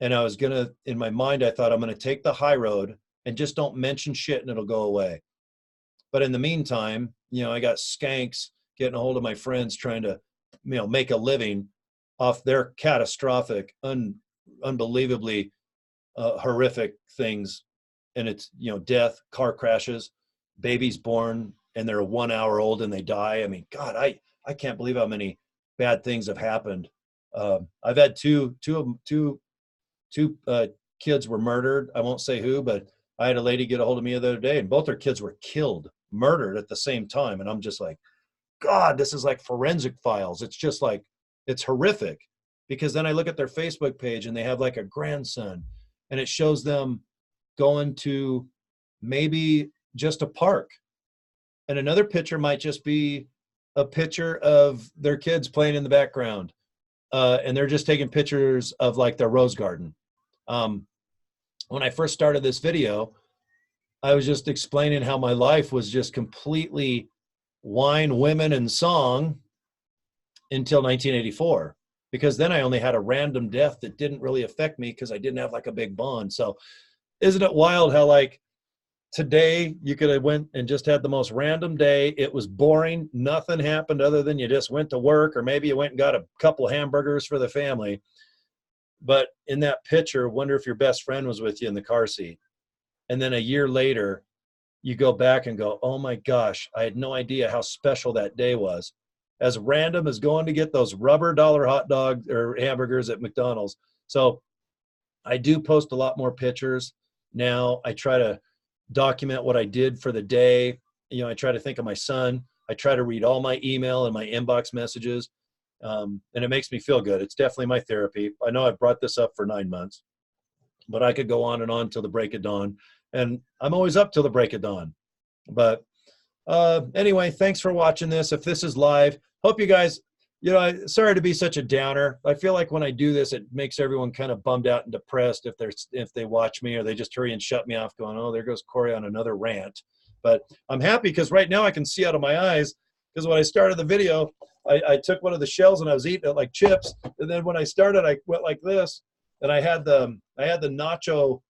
And I was gonna, in my mind, I thought I'm gonna take the high road and just don't mention shit and it'll go away. But in the meantime, I got skanks getting a hold of my friends trying to, make a living off their catastrophic, unbelievably horrific things. And it's, death, car crashes, babies born and they're 1 hour old and they die. I mean, God, I can't believe how many bad things have happened. I've had two kids were murdered. I won't say who, but I had a lady get a hold of me the other day and both her kids were killed, murdered at the same time. And I'm just like, God, this is like forensic files. It's just like, it's horrific. Because then I look at their Facebook page and they have like a grandson and it shows them going to maybe just a park. And another picture might just be a picture of their kids playing in the background. And they're just taking pictures of like their rose garden. When I first started this video, I was just explaining how my life was just completely wine, women, and song until 1984. Because then I only had a random death that didn't really affect me because I didn't have like a big bond. So isn't it wild how like today you could have went and just had the most random day. It was boring. Nothing happened other than you just went to work, or maybe you went and got a couple hamburgers for the family. But in that picture, wonder if your best friend was with you in the car seat. And then a year later, you go back and go, oh my gosh, I had no idea how special that day was. As random as going to get those rubber dollar hot dogs or hamburgers at McDonald's. So I do post a lot more pictures now. I try to document what I did for the day. I try to think of my son. I try to read all my email and my inbox messages. And it makes me feel good. It's definitely my therapy. I know I've brought this up for 9 months, but I could go on and on till the break of dawn. And I'm always up till the break of dawn. But anyway, thanks for watching this. If this is live, hope you guys, sorry to be such a downer. I feel like when I do this, it makes everyone kind of bummed out and depressed if they watch me, or they just hurry and shut me off going, oh, there goes Corey on another rant. But I'm happy because right now I can see out of my eyes, because when I started the video, I took one of the shells and I was eating it like chips. And then when I started, I went like this, and I had the nacho,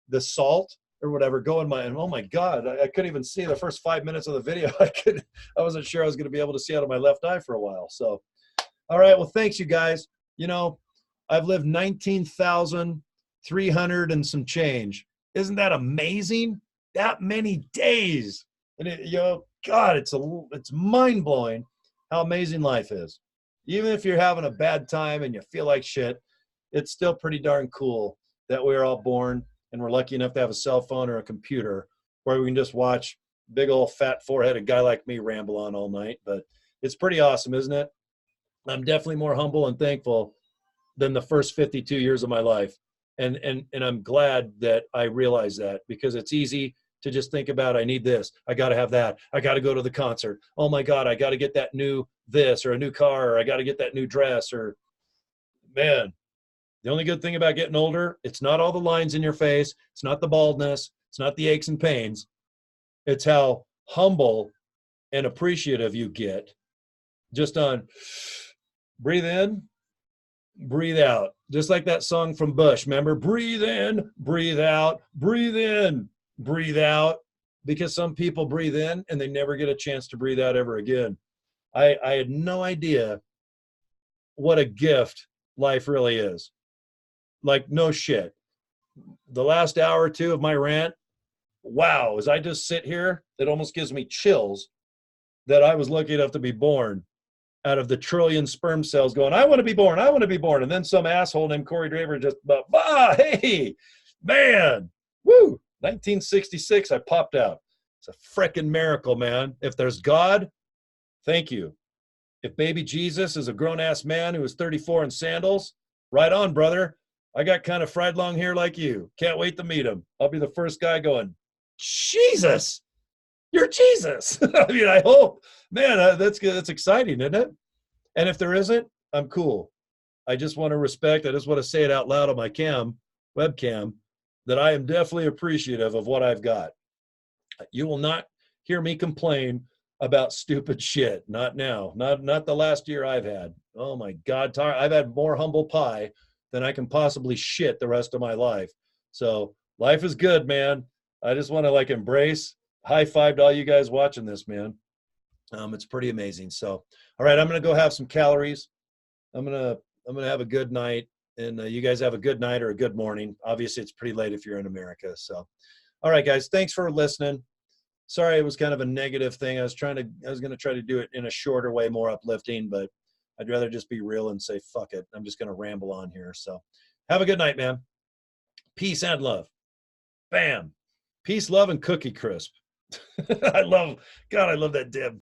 the salt or whatever go in my, and oh my God, I couldn't even see the first 5 minutes of the video. I wasn't sure I was going to be able to see out of my left eye for a while. So, all right. Well, thanks you guys. I've lived 19,300 and some change. Isn't that amazing? That many days. And God, it's mind blowing how amazing life is. Even if you're having a bad time and you feel like shit, it's still pretty darn cool that we're all born and we're lucky enough to have a cell phone or a computer where we can just watch big old fat four-headed guy like me ramble on all night. But it's pretty awesome, isn't it? I'm definitely more humble and thankful than the first 52 years of my life. And I'm glad that I realized that, because it's easy to just think about, I need this, I got to have that, I got to go to the concert, oh my God, I got to get that new this or a new car, or I got to get that new dress. Or man, the only good thing about getting older, it's not all the lines in your face, it's not the baldness, it's not the aches and pains, it's how humble and appreciative you get just on breathe in, breathe out. Just like that song from Bush, remember? Breathe in, breathe out, breathe in, breathe out. Because some people breathe in and they never get a chance to breathe out ever again. I had no idea what a gift life really is. Like, no shit. The last hour or two of my rant, wow, as I just sit here, it almost gives me chills that I was lucky enough to be born out of the trillion sperm cells going, I want to be born, I want to be born. And then some asshole named Corey Draver just, hey, man, woo, 1966, I popped out. It's a freaking miracle, man. If there's God, thank you. If baby Jesus is a grown-ass man who is 34 in sandals, right on, brother. I got kind of fried long hair like you. Can't wait to meet him. I'll be the first guy going, Jesus, you're Jesus. I mean, I hope. Man, that's good. That's exciting, isn't it? And if there isn't, I'm cool. I just want to respect, I just want to say it out loud on my webcam, that I am definitely appreciative of what I've got. You will not hear me complain about stupid shit. Not now. Not the last year I've had. Oh my God, I've had more humble pie than I can possibly shit the rest of my life. So life is good, man. I just want to like embrace, high five to all you guys watching this, man. It's pretty amazing. So, all right, I'm gonna go have some calories. I'm gonna have a good night, and you guys have a good night or a good morning. Obviously, it's pretty late if you're in America. So, all right, guys, thanks for listening. Sorry, it was kind of a negative thing. I was gonna try to do it in a shorter way, more uplifting, but I'd rather just be real and say fuck it. I'm just gonna ramble on here. So, have a good night, man. Peace and love. Bam. Peace, love, and Cookie Crisp. I love that damn